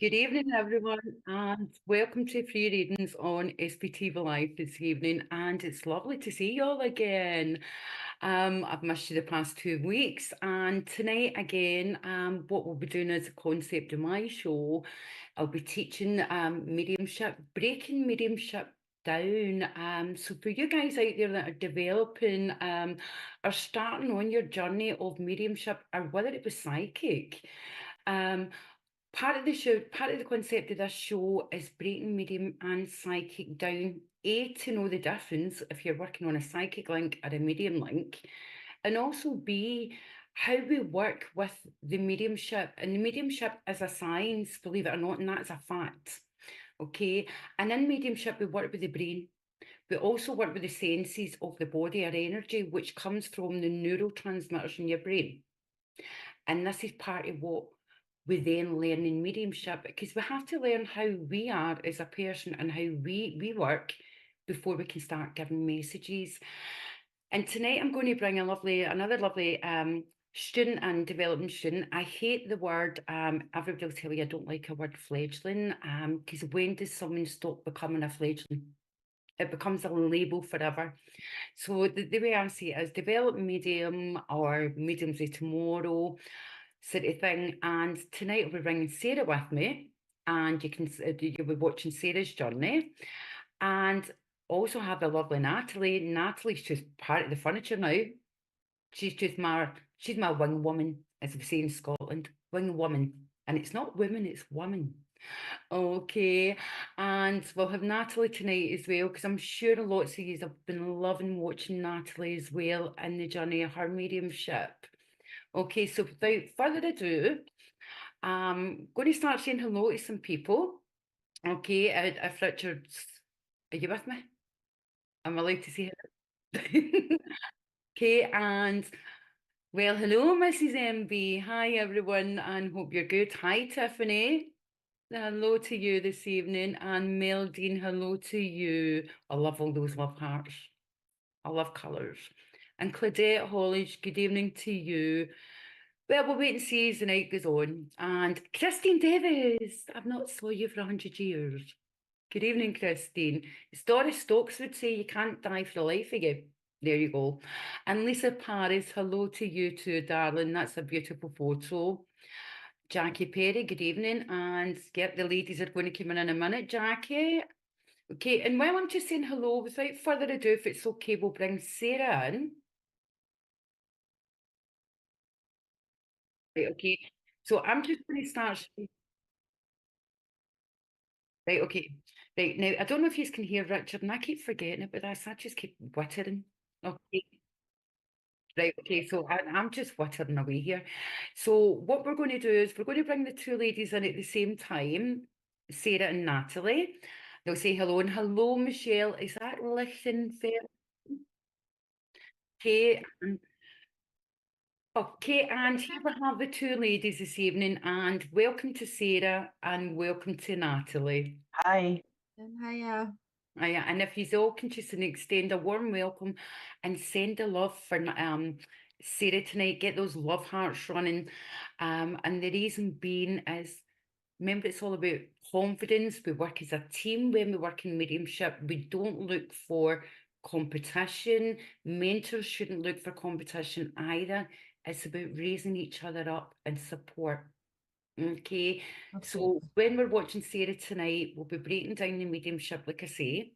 Good evening, everyone, and welcome to Free Readings on SPT Live this evening. And it's lovely to see you all again. I've missed you the past 2 weeks, and tonight again, what we'll be doing as a concept of my show, I'll be teaching mediumship, breaking mediumship down. So for you guys out there that are developing or starting on your journey of mediumship, or whether it was psychic, part of the show, part of the concept of this show is breaking medium and psychic down. A, to know the difference if you're working on a psychic link or a medium link, and also B, how we work with the mediumship. And the mediumship is a science, believe it or not, and that's a fact. Okay, and in mediumship, we work with the brain. We also work with the senses of the body or energy, which comes from the neurotransmitters in your brain. And this is part of what we then learn in mediumship, because we have to learn how we are as a person and how we work before we can start giving messages. And tonight I'm going to bring another lovely student and development student. I hate the word, everybody will tell you I don't like a word fledgling, because when does someone stop becoming a fledgling? It becomes a label forever. So the way I see it is developing medium or mediums of tomorrow sort of thing. And tonight I'll be bringing Sarah with me, and you'll be watching Sarah's journey, and also have the lovely Natalie. Natalie's just part of the furniture now. She's my wing woman, as we say in Scotland, wing woman, and it's not women, it's woman. Okay, and we'll have Natalie tonight as well, because I'm sure lots of you have been loving watching Natalie as well in the journey of her mediumship. Okay, so without further ado, I'm going to start saying hello to some people. Okay, if Richard's, are you with me? I'm allowed to say hello. Okay, and well, hello, Mrs. MB. Hi, everyone, and hope you're good. Hi, Tiffany. Hello to you this evening. And Mel Dean, hello to you. I love all those love hearts. I love colours. And Claudette Holledge, good evening to you. Well, we'll wait and see as the night goes on. And Christine Davis, I've not saw you for 100 years. Good evening, Christine. As Doris Stokes would say, you can't die for the life of you. There you go. And Lisa Paris, hello to you too, darling. That's a beautiful photo. Jackie Perry, good evening. And yep, the ladies are going to come in a minute, Jackie. Okay, and while I'm just saying hello, without further ado, if it's okay, we'll bring Sarah in. Right, okay. So I'm just going to start. Right, okay. Right, now, I don't know if you can hear Richard, and I keep forgetting about this. I just keep wittering. Okay, right, okay, so I'm just wittering away here. So what we're going to do is we're going to bring the two ladies in at the same time, Sarah and Natalie. They'll say hello, and hello, Michelle. Is that Lichtenfeld? Okay, okay, and here we have the two ladies this evening, and welcome to Sarah and welcome to Natalie. Hi. And hiya. Yeah, and if you all can just extend a warm welcome and send the love for Sarah tonight, get those love hearts running. And the reason being is, remember, it's all about confidence. We work as a team when we work in mediumship. We don't look for competition. Mentors shouldn't look for competition either. It's about raising each other up and support. Okay, so when we're watching Sarah tonight, we'll be breaking down the mediumship, like I say,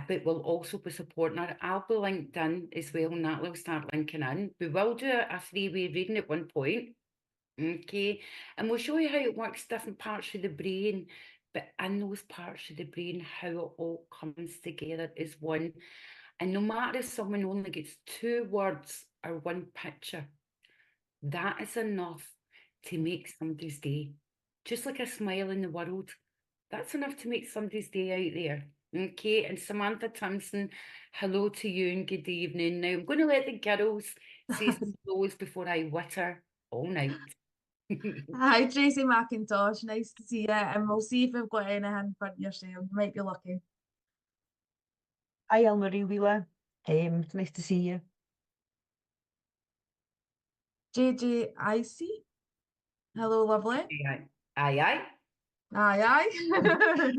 but we'll also be supporting her. I'll be linked in as well, and that will start linking in. We will do a three-way reading at one point, okay, and we'll show you how it works, different parts of the brain, but in those parts of the brain, how it all comes together as one. And no matter if someone only gets 2 words or 1 picture, that is enough to make somebody's day. Just like a smile in the world, that's enough to make somebody's day out there. Okay, and Samantha Thompson, hello to you and good evening. Now I'm going to let the girls say some hellos before I witter all night. Hi, Tracy McIntosh. Nice to see you. And we'll see if we've got anything for yourself. You might be lucky. Hi, Elmarie Wheeler. It's nice to see you. JJ Icy. Hello, lovely. Yeah. Aye, aye. Aye, aye.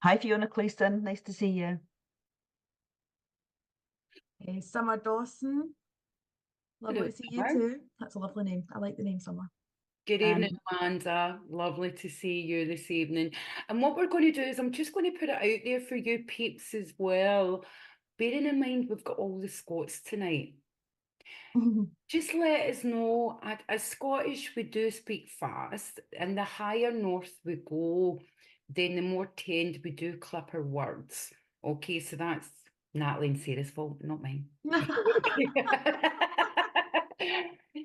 Hi, Fiona Cleaston. Nice to see you. Summer Dawson. Lovely Hello, to see you Summer. too. That's a lovely name. I like the name Summer. Good Um, evening, Amanda. Lovely to see you this evening. And what we're going to do is I'm just going to put it out there for you peeps as well. Bearing in mind we've got all the Scots tonight. Just let us know, as Scottish, we do speak fast, and the higher north we go, then the more tend we do clip our words. Okay, so that's Natalie and Sarah's fault, not mine. Okay.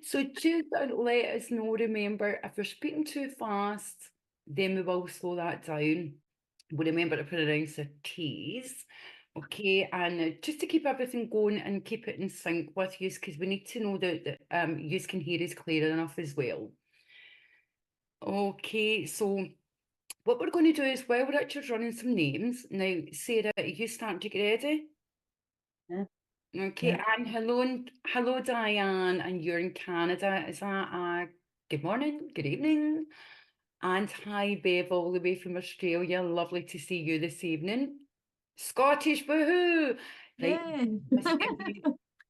So just let us know, remember, if we're speaking too fast, then we will slow that down. We'll remember to pronounce the T's. Okay, and just to keep everything going and keep it in sync with you, because we need to know that you can hear us clear enough as well. Okay, so what we're going to do is while Richard's running some names, now Sarah, you start to get ready. Yeah. Okay, Yeah. and hello Diane, and you're in Canada. Is that good morning, good evening? And hi Bev, all the way from Australia. Lovely to see you this evening. Scottish, woohoo! Right, Yay.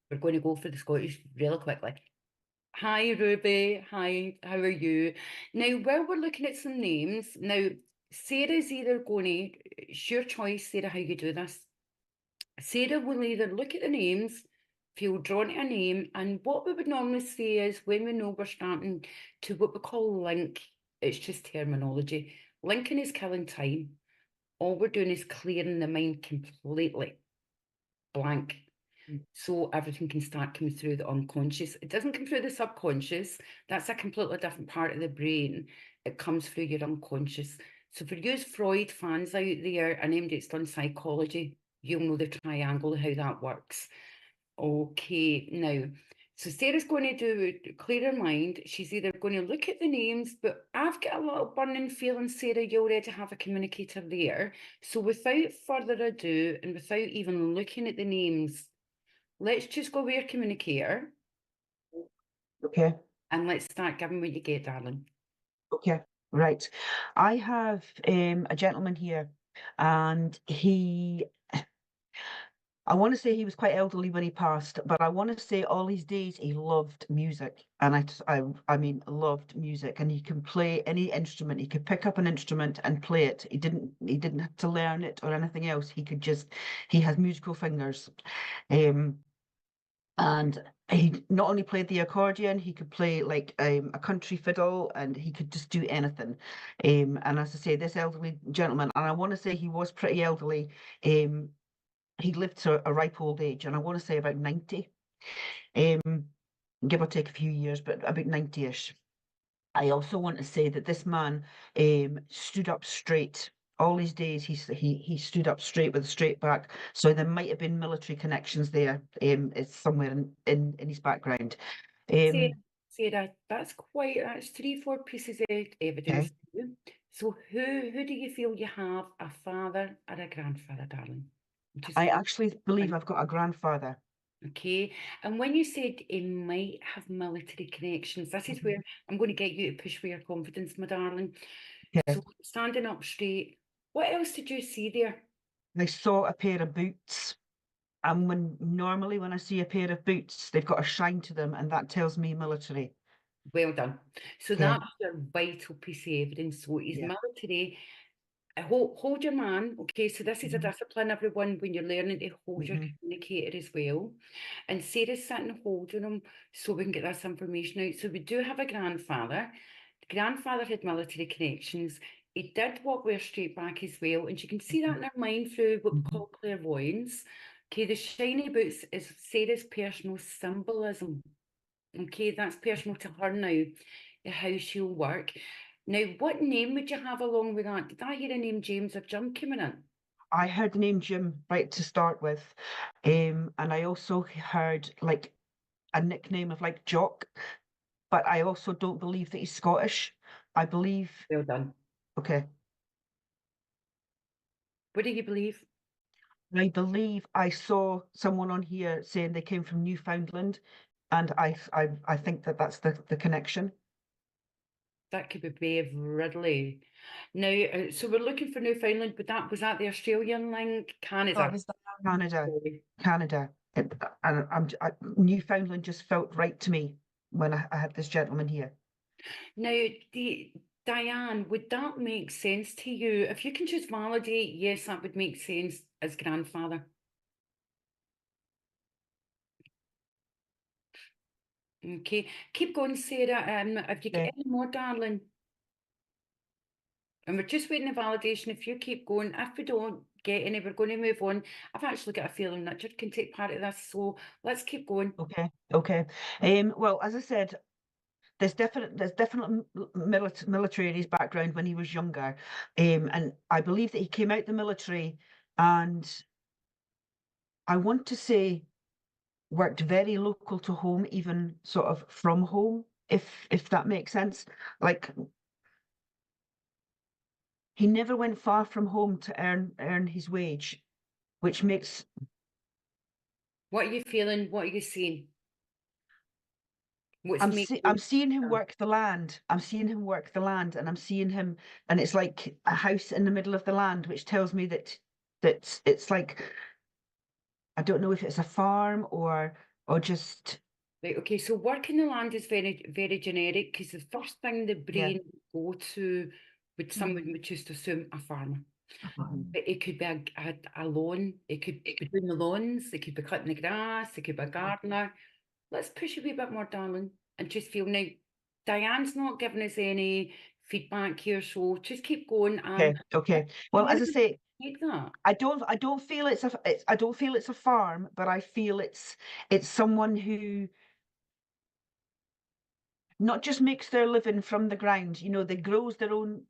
we're going to go for the Scottish really quickly. Hi Ruby, hi, how are you? Now, while we're looking at some names, now Sarah's either going to, it's your choice, Sarah, how you do this. Sarah will either look at the names, feel drawn to a name, and what we would normally say is when we know we're starting to what we call link, it's just terminology. Linking is killing time. All we're doing is clearing the mind completely blank. So everything can start coming through the unconscious. It doesn't come through the subconscious. That's a completely different part of the brain. It comes through your unconscious. So for you Freud fans out there, and anybody that's done psychology, you'll know the triangle, how that works. Okay, now, so Sarah's going to do clear her mind. She's either going to look at the names, but I've got a little burning feeling, Sarah, you already have a communicator there. So without further ado, and without even looking at the names, let's just go with your communicator Okay. and let's start giving what you get, darling. Okay. Right. I have a gentleman here, and I want to say he was quite elderly when he passed, but I want to say all his days he loved music, and I mean loved music, and he can play any instrument. He could pick up an instrument and play it. He didn't have to learn it or anything else. He has musical fingers. Um, and he not only played the accordion, he could play like a country fiddle, and he could just do anything. And as I say, this elderly gentleman, and I want to say he was pretty elderly. Um, he lived to a ripe old age, and I want to say about 90, give or take a few years, but about 90-ish. I also want to say that this man stood up straight. All his days, he stood up straight with a straight back. So there might have been military connections there. It's somewhere in his background. Sarah, Um, that's 3, 4 pieces of evidence. okay. For you. So who do you feel you have, a father or a grandfather, darling? Just I actually believe I've got a grandfather. okay. And when you said he might have military connections, this is where I'm going to get you to push for your confidence, my darling. Okay. So standing up straight, what else did you see there? I saw a pair of boots. And normally when I see a pair of boots, they've got a shine to them, and that tells me military. Well done. So Okay. that's your vital piece of evidence. So he's Yeah. military. Hold your man. Okay, so this is a Mhm. discipline, everyone, when you're learning to hold your Mhm. communicator as well. And Sarah's sitting holding him so we can get this information out. So we do have a grandfather. The grandfather had military connections. He did walk with a straight back as well. And you can see that in our mind through what we Mhm. call clairvoyance. Okay, the shiny boots is Sarah's personal symbolism. Okay, that's personal to her now, how she'll work. Now, what name would you have along with that? Did I hear a name James or Jim coming in? I heard the name Jim right to start with. And I also heard like a nickname of like Jock, but I also don't believe that he's Scottish. I believe, Well done. okay, What do you believe? I believe I saw someone on here saying they came from Newfoundland, and I think that that's the connection. that could be Bev Ridley. Now, so we're looking for Newfoundland, but was that the Australian link? Canada. That was Canada, Sorry. Canada. And Newfoundland just felt right to me when I had this gentleman here. Now, Diane, would that make sense to you? If you can just validate, yes, that would make sense as grandfather. Okay, keep going, Sarah. If you get Okay. any more, darling. And we're just waiting the validation. If you keep going, if we don't get any, we're going to move on. I've actually got a feeling Richard can take part of this, so let's keep going. Okay. Okay. Well, as I said, there's definite military in his background when he was younger, and I believe that he came out the military, and I want to say worked very local to home, even sort of from home, if that makes sense. Like he never went far from home to earn his wage, which makes What are you feeling? What are you seeing? What's I'm seeing him work the land. I'm seeing him work the land, and I'm seeing him, and it's like a house in the middle of the land, which tells me that it's like I don't know if it's a farm or just Right, okay, so working the land is very generic because the first thing the yeah. brain would go to would someone would just assume a farmer. Mhm. But it could be a lawn, it could be doing the lawns, it could be cutting the grass, it could be a gardener. Let's push a wee bit more, darling, and just feel now. Diane's not giving us any feedback here, so just keep going. Okay, okay. Well, as I say, Take that. I don't feel I don't feel it's a farm, but I feel it's someone who not just makes their living from the ground, they grows their own,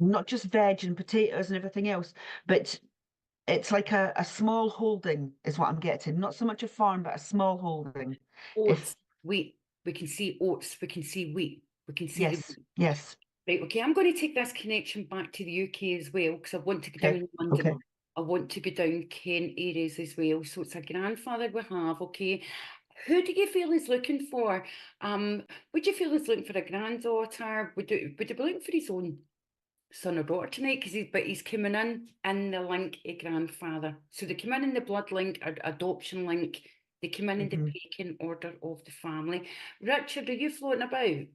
not just veg and potatoes and everything else, but it's like a small holding is what I'm getting. Not so much a farm, but a small holding. If Oats, wheat. We can see oats, we can see wheat, we can see the yes, yes. right, okay, I'm going to take this connection back to the UK as well because I want to go Okay, down London. okay. I want to go down Kent areas as well. So it's a grandfather we have, okay. Who do you feel is looking for? Would you feel is looking for a granddaughter? Would he be looking for his own son or daughter tonight? But he's coming in the link a grandfather. So they come in the blood link, or adoption link. They come in the pecking order of the family. Richard, are you floating about?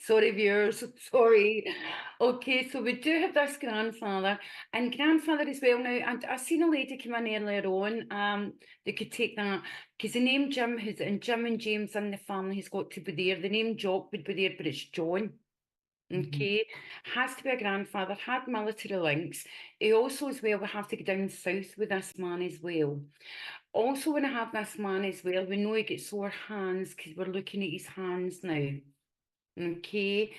Sorry, viewers. Sorry. Okay, so we do have this grandfather and grandfather as well now. And I seen a lady come in earlier on. They could take that because the name Jim, and Jim and James in the family has got to be there. The name Jock would be there, but it's John. Okay, has to be a grandfather, had military links. He also, as well, we have to go down south with this man as well. Also, when I have this man as well, we know he gets sore hands because we're looking at his hands now. Okay,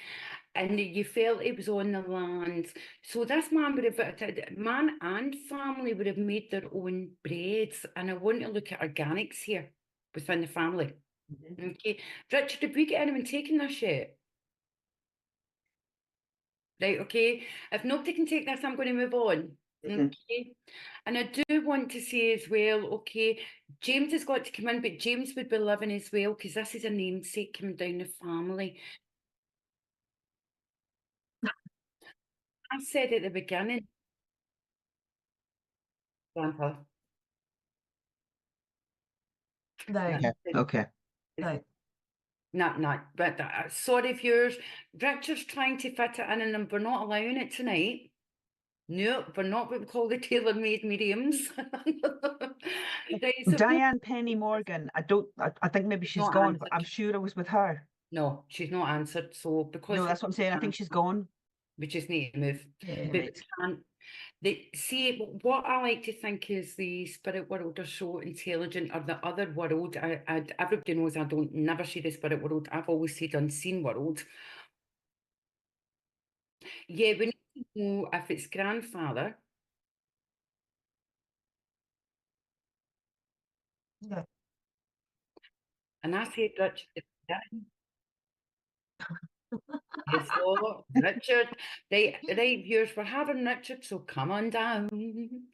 and you felt it was on the land. So this man would have, man and family would have made their own breads. And I want to look at organics here within the family. Okay, Richard, did we get anyone taking this yet? Right, okay. If nobody can take this, I'm going to move on. Okay. And I do want to say as well, okay, James has got to come in, but James would be living as well, because this is a namesake coming down the family. I said at the beginning, grandpa. Right, Okay. right. Not, but sorry viewers, Richard's trying to fit it in and we're not allowing it tonight. No, we're not what we call the tailor-made mediums. Right, so Diane Penny Morgan. I think maybe she's not gone, but answered. I'm sure I was with her. No, she's not answered. So because No, that's what I'm saying. I think she's gone. we just need to move. Yeah. But we Right. can't. See, what I like to think is the spirit world are so intelligent, or the other world. Everybody knows I don't never see the spirit world. I've always said unseen world. Yeah, we need to know if it's grandfather. Yeah. And I said, Richard, Yes, Lord. Richard. Right, viewers, we're having Richard, so come on down.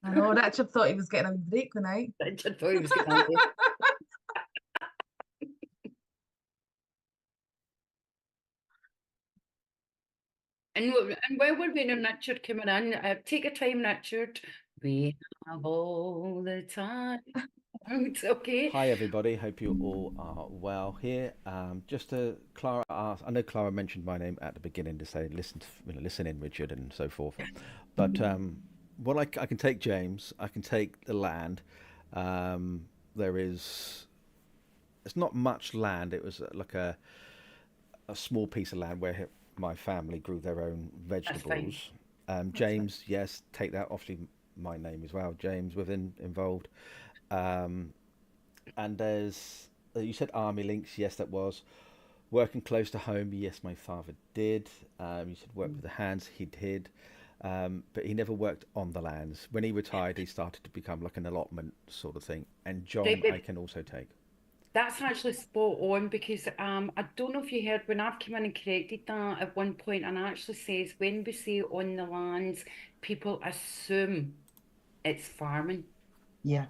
I know Richard thought he was getting a wee break tonight. Richard thought he was getting out. And while we're waiting on Richard coming in, take your time, Richard. We have all the time. It's okay. Hi everybody, hope you all are well here. Just to Clara asked, I know Clara mentioned my name at the beginning to say listen, listen in, Richard, and so forth. But what I can take James, I can take the land. There is, it's not much land. It was like a small piece of land where my family grew their own vegetables. James, yes, take that. Obviously, my name as well, James, within involved. And there's, you said army links, yes, that was. Working close to home, yes, my father did. You said work with the hands, he did. But he never worked on the lands. When he retired, he started to become like an allotment sort of thing. And John, I can also take. That's actually spot on because I don't know if you heard when I've come in and corrected that at one point, and it actually says when we say on the lands, people assume it's farming. Yeah.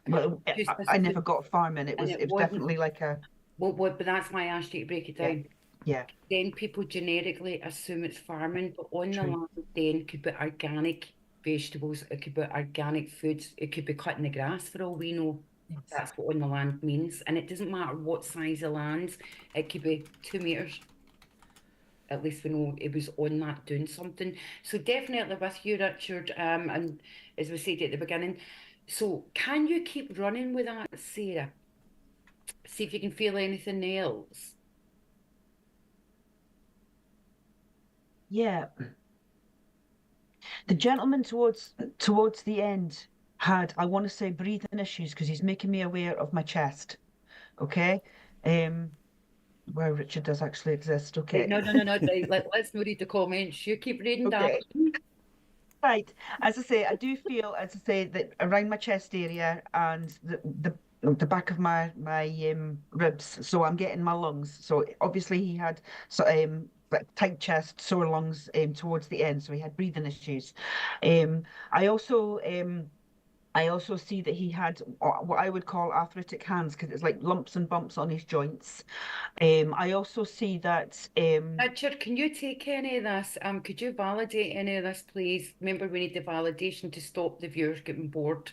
Well, I never got farming. It was definitely like a. Well, but that's why I asked you to break it down. Yeah. Then people generically assume it's farming, but on the land then could be organic vegetables, it could be organic foods, it could be cutting the grass for all we know. Yes. That's what on the land means. And it doesn't matter what size of land, it could be 2 meters. At least we know it was on that doing something. So definitely with you, Richard, and as we said at the beginning, so can you keep running with that, Sarah? See if you can feel anything else. Yeah. The gentleman towards the end had, I want to say, breathing issues because he's making me aware of my chest. Okay. Where Richard does actually exist. Okay. No. Let's not read the comments. You keep reading that. Right. As I say, I do feel, as I say, that around my chest area and the back of my ribs. So I'm getting my lungs. So obviously he had tight chest, sore lungs towards the end. So he had breathing issues. I also see that he had what I would call arthritic hands because it's like lumps and bumps on his joints. I also see that. Richard, can you take any of this? Could you validate any of this, please? Remember, we need the validation to stop the viewers getting bored.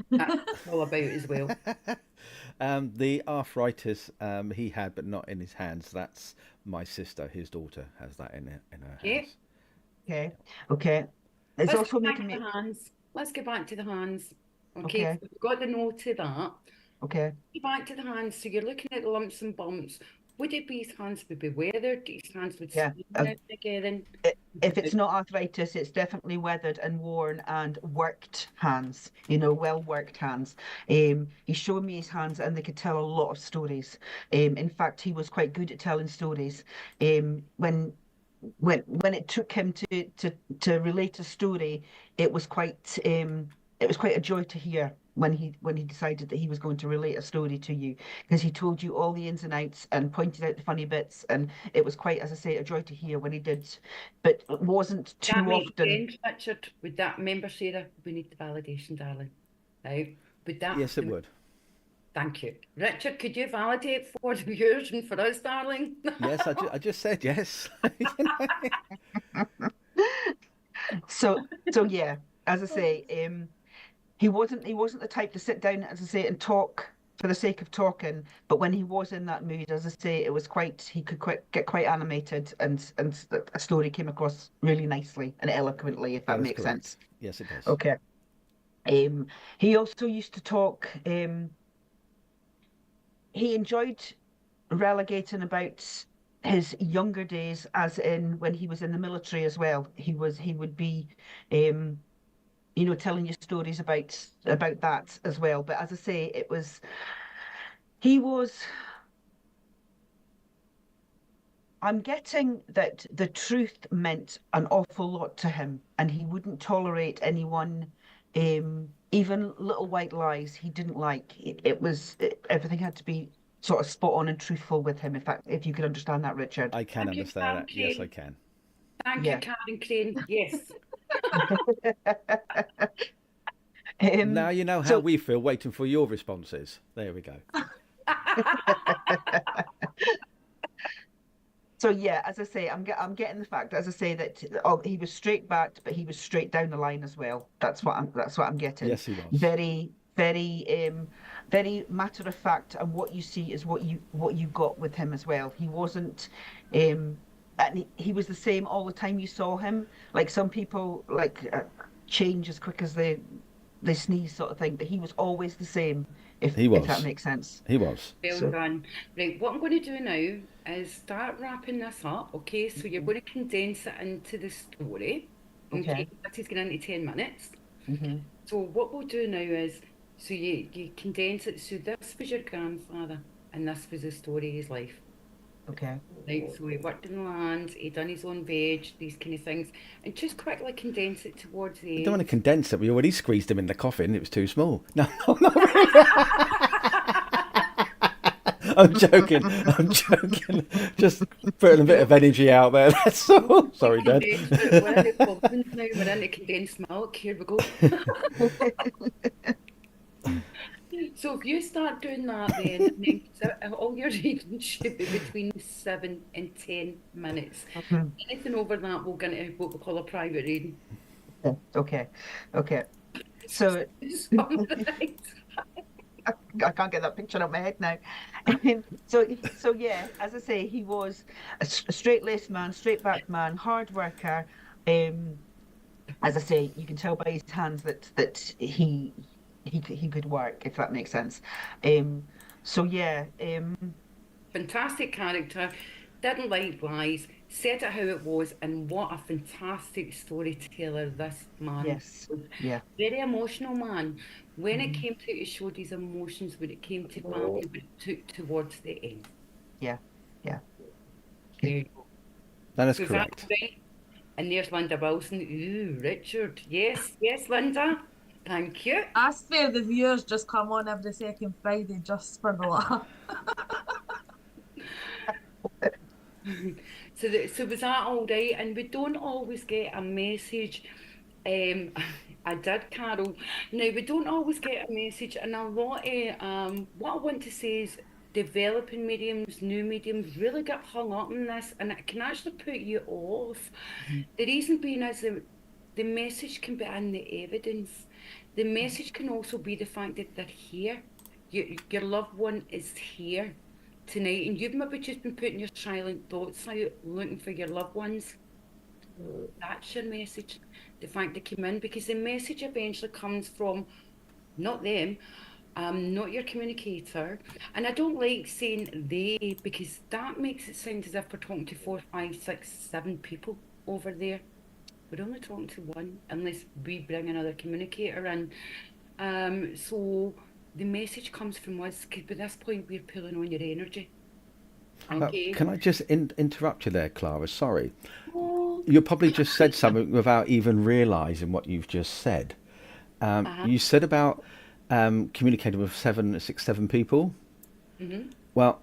That's all about as well. The arthritis he had, but not in his hands. That's my sister. His daughter has that in her hands. Okay. It's Let's also get back making to me. the hands. Let's get back to the hands. Okay. So we've got the note to that. Okay. Get back to the hands. So you're looking at the lumps and bumps. Would it be his hands would be weathered? His hands would Yeah. together? If it's not arthritis, it's definitely weathered and worn and worked hands, well worked hands. He showed me his hands and they could tell a lot of stories. In fact, he was quite good at telling stories. When it took him to relate a story, it was quite a joy to hear when he decided that he was going to relate a story to you because he told you all the ins and outs and pointed out the funny bits, and it was quite, as I say, a joy to hear when he did, but it wasn't too often. Sense, Richard, would that, remember, Sarah, we need the validation, darling. Now, would that? Yes, it would. Thank you. Richard, could you validate for the viewers and for us, darling? Yes, I just said yes. So yeah, as I say, he wasn't the type to sit down, as I say, and talk for the sake of talking. But when he was in that mood, as I say, it was he could get quite animated, and a story came across really nicely and eloquently, if that makes sense. Yes, it does. Okay. He also used to talk. He enjoyed relegating about his younger days, as in when he was in the military as well. He would be telling you stories about that as well. But as I say, I'm getting that the truth meant an awful lot to him, and he wouldn't tolerate anyone, even little white lies he didn't like. Everything had to be sort of spot on and truthful with him, if you could understand that, Richard. I can Thank you, understand Karen that. Yes, I Crane. can. Thank you, Yeah. Karen Crane. Yes. Now you know how So we feel waiting for your responses. There we go. so yeah, as I say, I'm getting the fact, as I say, that he was straight backed, but he was straight down the line as well. That's what I'm getting. Yes, he was. Very, very matter of fact, and what you see is what you got with him as well. He wasn't, and he was the same all the time you saw him. Like some people change as quick as they sneeze, sort of thing, but he was always the same. If He if that was. makes sense. He was. Well So. done. Right, what I'm going to do now is start wrapping this up. Okay, so you're Mhm. going to condense it into the story. Okay, Okay. that is going into 10 minutes. Hmm. So what we'll do now is, so you condense it. So this was your grandfather, and this was the story of his life. Okay. Right, so he worked in the land, he done his own veg, these kind of things, and just quickly condense it towards I the don't want to end. condense it. We already squeezed him in the coffin. It was too small. No, no, no. I'm joking. I'm joking. Just putting a bit of energy out there. That's all. Sorry, Dad. We're in the coffins now, we're in the condensed milk, here we go. So if you start doing that then all your reading should be between 7 and 10 minutes. Mhm. Anything over that, we'll get into what we call a private reading. Okay. Okay. So Right. I can't get that picture out of my head now. So yeah, as I say, he was a straight-laced man, straight-backed man, hard worker. Um, as I say, you can tell by his hands that he could work, if that makes sense. Um, so yeah, Fantastic character, didn't like lies, said it how it was, and what a fantastic storyteller this man yes, was. yeah. Very emotional man. When it Mhm. came to it, he showed his emotions. When it came to family, but it took towards the end. Yeah, yeah. There you go. That is So is that correct. right? And there's Linda Wilson. Ooh, Richard. Yes, yes, Linda. Thank you. I swear the viewers just come on every second Friday just for the laugh. So was that all right? And we don't always get a message. Um, I did, Carol. Now we don't always get a message, and a lot of what I want to say is developing mediums, new mediums really get hung up on this, and it can actually put you off. Mhm. The reason being is the message can be in the evidence. The message can also be the fact that they're here. Your loved one is here tonight, and you've maybe just been putting your silent thoughts out, looking for your loved ones. That's your message. The fact they came in, because the message eventually comes from not them, not your communicator. And I don't like saying they because that makes it sound as if we're talking to 4, 5, 6, 7 people over there. We're only talking to one, unless we bring another communicator in. So the message comes from us because by this point we're pulling on your energy. Okay. Can I just interrupt you there, Clara? Sorry. Oh, You probably just said something without even realizing what you've just said. uh-huh. You said about communicating with 7 people. Hmm. Well,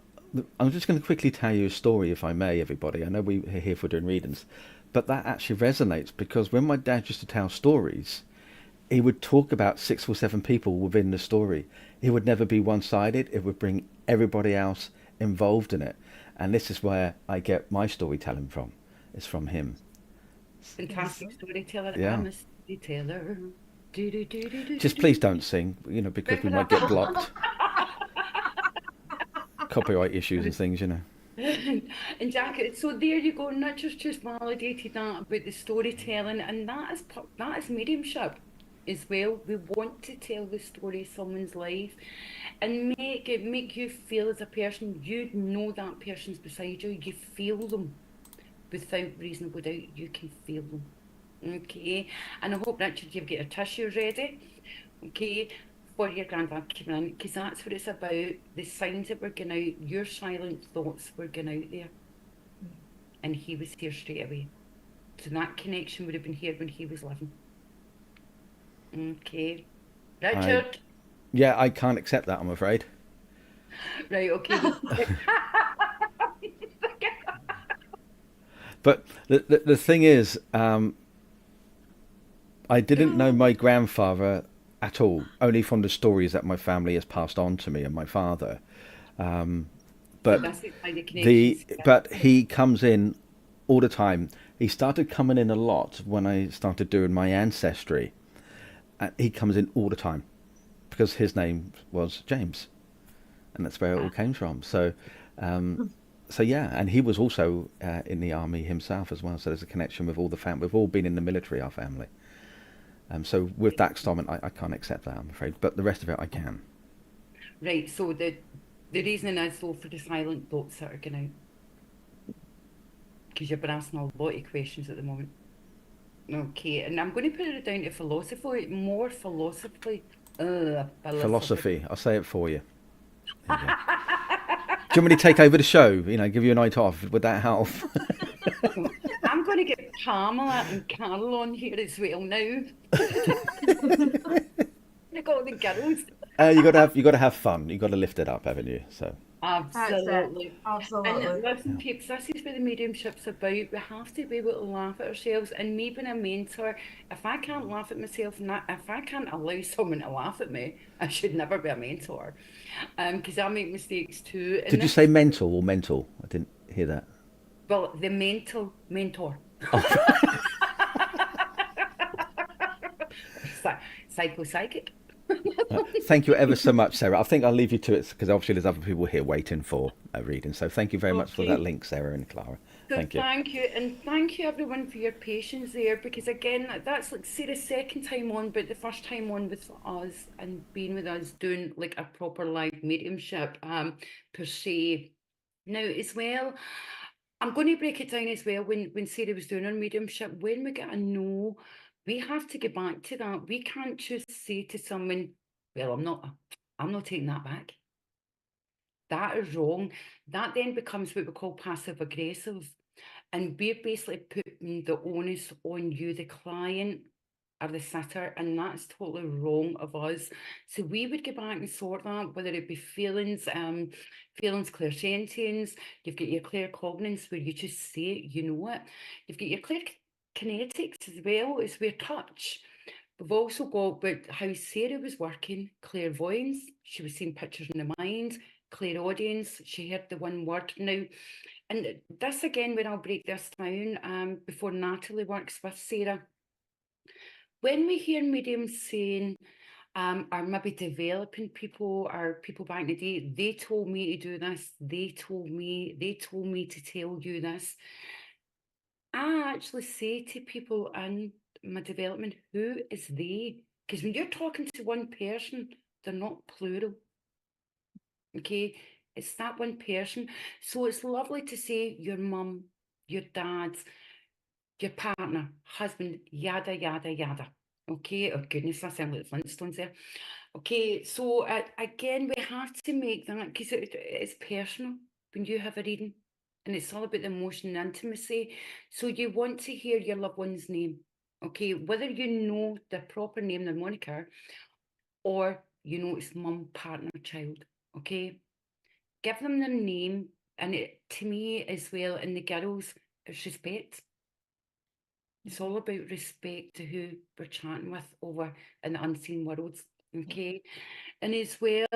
I'm just going to quickly tell you a story, if I may, everybody. I know we're here for doing readings, but that actually resonates because when my dad used to tell stories, he would talk about 6 or 7 people within the story. It would never be one-sided. It would bring everybody else involved in it. And this is where I get my storytelling from. It's from him. Fantastic storyteller. Yeah. I'm a storyteller. Do, do, do, do, do, Just do, please do. don't sing, because we Remember might that get blocked. Copyright issues and things. And Jack, so there you go. Nurture's just validated that about the storytelling, and that is mediumship as well. We want to tell the story of someone's life and make you feel as a person. You know that person's beside you. You feel them without reasonable doubt. You can feel them. Okay, and I hope, Richard, you've got your tissues ready. Okay, for your granddad coming in, because that's what it's about. The signs that were going out, your silent thoughts were going out there, and he was here straight away. So that connection would have been here when he was living. Okay, I Richard. Yeah, I can't accept that, I'm afraid. Right, okay. Well, But the thing is, I didn't know my grandfather at all, only from the stories that my family has passed on to me and my father. But that's it, by the connections. but he comes in all the time. He started coming in a lot when I started doing my ancestry. He comes in all the time because his name was James, and that's where it all came from. So yeah, and he was also in the army himself as well. So there's a connection with all the family. We've all been in the military, our family. So with that statement, I can't accept that, I'm afraid. But the rest of it, I can. Right, so the reasoning is though for the silent thoughts that are going out, because you've been asking a lot of questions at the moment. Okay, and I'm going to put it down to philosophy, more philosophy. Philosophy. I'll say it for you. There you go. Do you want me to take over the show? You know, give you a night off. Would that help? I'm going to get Pamela and Carol on here as well now. I got the girls. You got to have fun. You got to lift it up, haven't you? So Absolutely. Absolutely. And listen, peeps, this is what the mediumship's about. We have to be able to laugh at ourselves. And me being a mentor, if I can't laugh at myself, and if I can't allow someone to laugh at me, I should never be a mentor. Because I make mistakes too. And did you say mental or mental? I didn't hear that. Well, the mental mentor. Psychic. Thank you ever so much, Sarah. I think I'll leave you to it because obviously there's other people here waiting for a reading. So thank you very much for that link, Sarah and Clara. So thank you. Thank you. And thank you everyone for your patience there, because again, that's like say the second time on, but the first time on with us and being with us doing like a proper live mediumship per se. Now as well, I'm going to break it down as well when Sarah was doing her mediumship, when we get a no, we have to get back to that. We can't just say to someone, well, I'm not taking that back. That is wrong. That then becomes what we call passive aggressive. And we're basically putting the onus on you, the client or the sitter, and that's totally wrong of us. So we would go back and sort that, whether it be feelings, clairsentience, you've got your claircognizance where you just say it, you know it. You've got your clairkinetics as well, it's where touch. We've also got with how Sarah was working, clairvoyance, she was seeing pictures in the mind, clairaudience, she heard the one word. Now, and this again, when I'll break this down, before Natalie works with Sarah, when we hear mediums saying, or maybe developing people or people back in the day, they told me to do this, they told me to tell you this. I actually say to people in my development, who is they? Because when you're talking to one person, they're not plural. Okay, it's that one person. So it's lovely to say your mum, your dad, your partner, husband, yada, yada, yada. Okay, oh goodness, I sound like the Flintstones there. Okay, so again, we have to make that, because it's personal when you have a reading, and it's all about the emotion and intimacy. So you want to hear your loved one's name, okay, whether you know their proper name, their moniker, or you know it's mum, partner, child, okay? Give them their name, and it, to me as well, and the girls, it's respect. It's all about respect to who we're chatting with over in the unseen worlds, okay? And as well,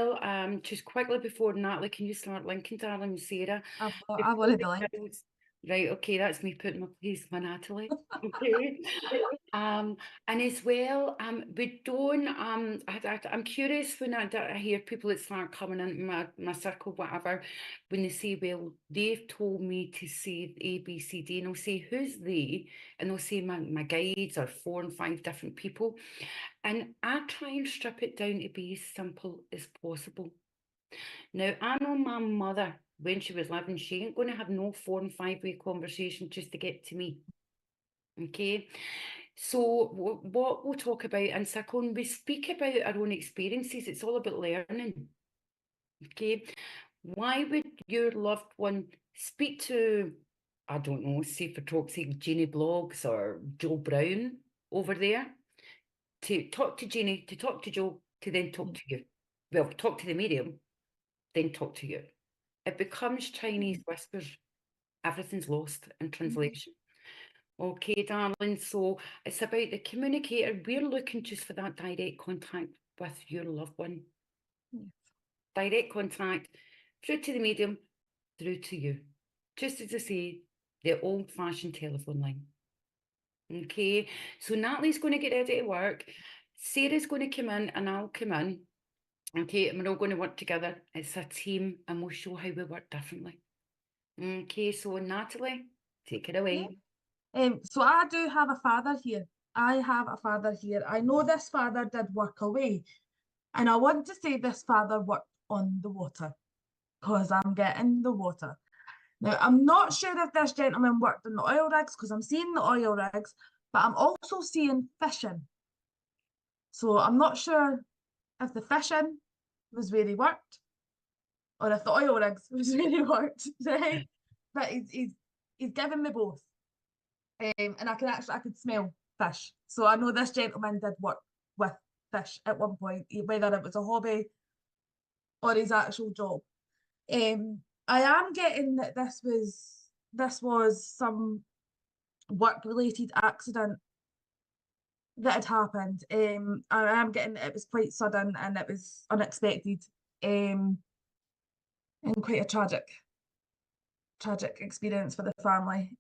just quickly before Natalie, can you start linking, darling, Sarah? I will have the link. Right, okay, that's me putting my place, my Natalie. Okay. And as well, we don't, I'm curious when I hear people that start coming into my circle, whatever, when they say, well, they've told me to say A, B, C, D, and I'll say, who's they? And they'll say my guides are 4 and 5 different people. And I try and strip it down to be as simple as possible. Now, I know my mother, when she was living, she ain't going to have no 4 and 5 way conversation just to get to me. Okay, so what we'll talk about in circle, when we speak about our own experiences, it's all about learning. Okay, why would your loved one speak to, I don't know, say for talk's sake, Jeannie Blogs or Joe Brown over there, to talk to Jeannie, to talk to Joe, to then talk to you? Well, talk to the medium, then talk to you. It becomes Chinese whispers. Everything's lost in translation. Okay, darling. So it's about the communicator. We're looking just for that direct contact with your loved one. Yes. Direct contact through to the medium, through to you. Just as I say, the old-fashioned telephone line. Okay, so Natalie's going to get ready to work. Sarah's going to come in and I'll come in. Okay, and we're all going to work together. It's a team and we'll show how we work differently. Okay, so Natalie, take it away. So I do have a father here. I have a father here. I know this father did work away. And I want to say this father worked on the water because I'm getting the water. Now, I'm not sure if this gentleman worked on the oil rigs because I'm seeing the oil rigs, but I'm also seeing fishing. So I'm not sure if the fishing was where he worked or if the oil rigs was where he worked, right? But he's given me both. And I could smell fish. So I know this gentleman did work with fish at one point, whether it was a hobby or his actual job. I am getting that this was some work-related accident that had happened. I am getting it was quite sudden and it was unexpected. And quite a tragic experience for the family.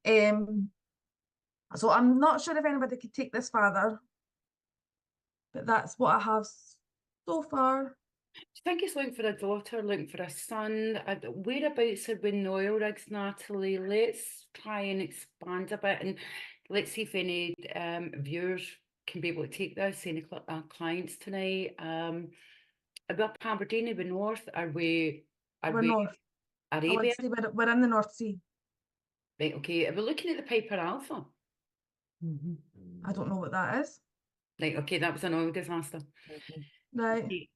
So I'm not sure if anybody could take this further, but that's what I have so far. Do you think he's looking for a daughter, looking for a son? Whereabouts are we in the oil rigs, Natalie? Let's try and expand a bit and let's see if any viewers can be able to take this, any clients tonight. Are we up Aberdeen, are we north? We're north. I would Arabia? say we're in the North Sea. Right, okay. Are we looking at the Piper Alpha? I don't know what that is. Right, okay, that was an oil disaster. Right. Okay.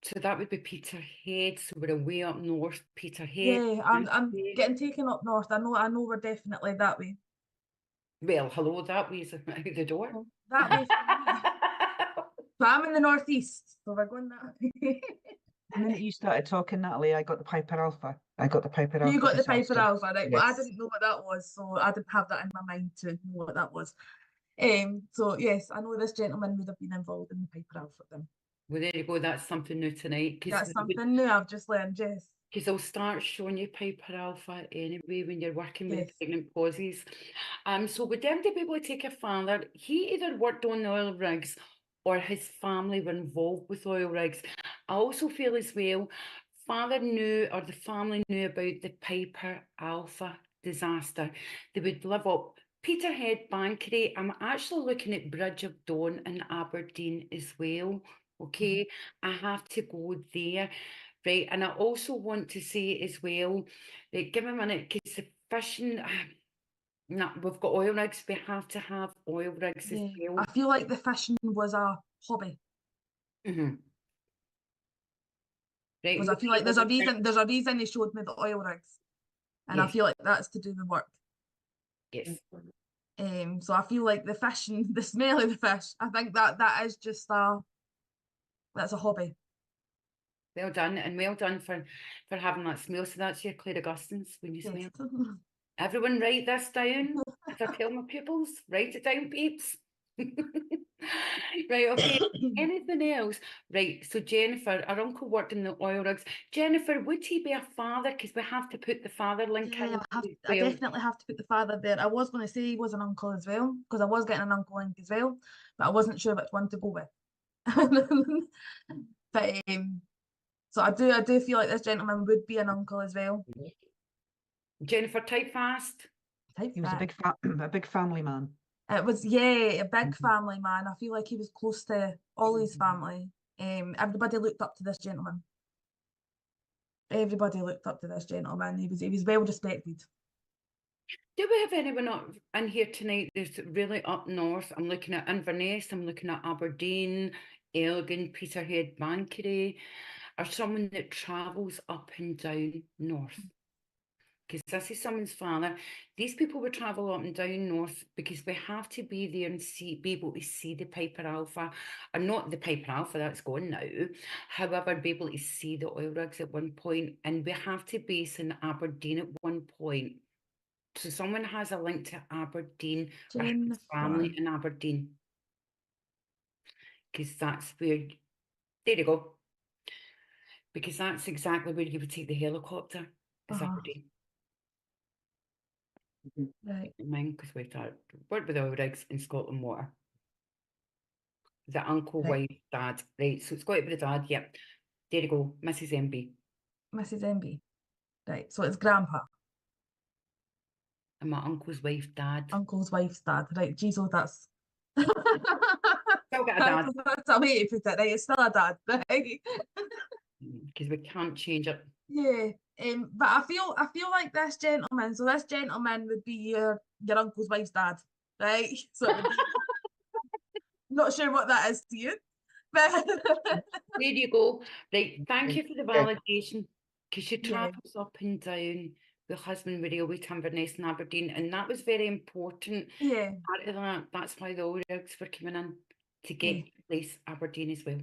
So that would be Peterhead. So we're away up north, Peterhead. Yeah, I'm getting taken up north. I know we're definitely that way. Well, hello, that way's out the door. Well, that way for me. But I'm in the northeast, so we're going that way. The minute you started talking, Natalie, I got the Piper Alpha. I got the Piper Alpha. You got the disaster. Piper Alpha, right? Well, I Yes. didn't know what that was, so I didn't have that in my mind to know what that was. So yes, I know this gentleman would have been involved in the Piper Alpha then. Well, there you go. That's something new tonight. That's something new I've just learned, yes. Because they'll start showing you Piper Alpha anyway when you're working with Yes. pregnant pauses. So with them to be able to take a father, he either worked on oil rigs or his family were involved with oil rigs. I also feel as well, father knew or the family knew about the Piper Alpha disaster. They would live up Peterhead, Bankery. I'm actually looking at Bridge of Dawn in Aberdeen as well. Okay, I have to go there. Right, and I also want to say as well, right, give me a minute, because the fishing, no, we've got oil rigs, we have to have oil rigs as Yeah. well. I feel like the fishing was a hobby. Mhm. Right, Because I feel like there's a reason they showed me the oil rigs. And I Yes. feel like that's to do with work. Yes. So I feel like the fishing, the smell of the fish, I think that is just that's a hobby. Well done, and well done for having that smell. So that's your Claire Augustins when you Yes. smell. Everyone write this down. As I tell my pupils, write it down, peeps. Right, okay. Anything else? Right, so Jennifer, our uncle worked in the oil rigs. Jennifer, would he be a father? Because we have to put the father link in. Yeah, I as well. definitely have to put the father there. I was going to say he was an uncle as well, because I was getting an uncle link as well, but I wasn't sure which one to go with. But so I do feel like this gentleman would be an uncle as well. Jennifer, type fast. He was a big family man. It was, yeah, a big family man. I feel like he was close to all his family. Everybody looked up to this gentleman. Everybody looked up to this gentleman. He was well respected. Do we have anyone up in here tonight that's really up north? I'm looking at Inverness, I'm looking at Aberdeen, Elgin, Peterhead, Bankery, or someone that travels up and down north. because this is someone's father. These people would travel up and down north because we have to be there and be able to see the Piper Alpha, or not the Piper Alpha, that's gone now. However, be able to see the oil rigs at one point, and we have to base in Aberdeen at one point. So someone has a link to Aberdeen or Jane his family McFarlane. in Aberdeen, because that's where, there you go, because that's exactly where you would take the helicopter, is Aberdeen. Right. Because we've worked with oil rigs in Scotland Water. The uncle, Right. wife, dad, right? So it's got to be the dad, yep. There you go, Mrs. MB. Mrs. MB. Right. So it's grandpa, And my uncle's wife, dad. uncle's wife's dad. Right. Geez, oh, that's Still got a dad. that's a way to put it, right? It's still a dad, right? Because we can't change it. Yeah. But I feel like this gentleman, so this gentleman would be your uncle's wife's dad, right? So it would be, not sure what that is to you. But There you go. Right, thank you for the Yeah. validation. Because she Yeah. travels up and down with husband with Railway to Inverness and Aberdeen, and that was very important. yeah, Part of that, that's why the oil rigs were coming in to get Yeah. to place Aberdeen as well.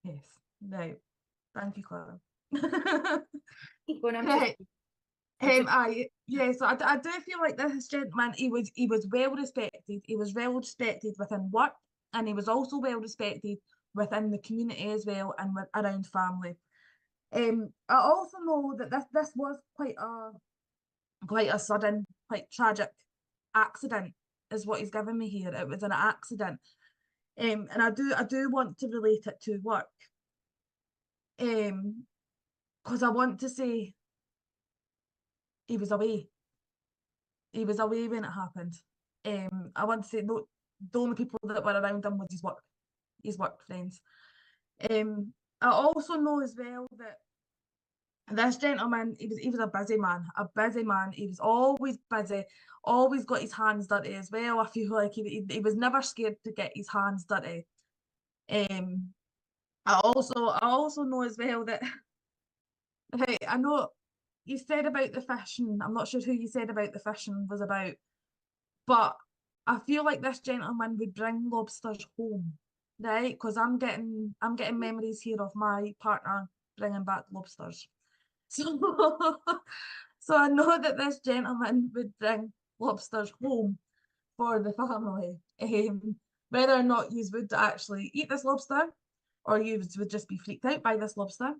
yes. Right. Thank you, Clara. Keep going, I'm Right. just So I do feel like this gentleman, he was well respected. He was well respected within work, and he was also well respected within the community as well, and around family. I also know that this was quite a sudden, quite tragic accident, is what he's given me here. It was an accident. And I do want to relate it to work. Because I want to say he was away. He was away when it happened. I want to say no, the only people that were around him was his work friends. I also know as well that this gentleman, he was a busy man, He was always busy, always got his hands dirty as well. I feel like he was never scared to get his hands dirty. I also know as well that right, I know you said about the fishing. I'm not sure who you said about the fishing was about, but I feel like this gentleman would bring lobsters home, right? Because I'm getting memories here of my partner bringing back lobsters. So, so I know that this gentleman would bring lobsters home for the family. Whether or not you would actually eat this lobster, or you would just be freaked out by this lobster,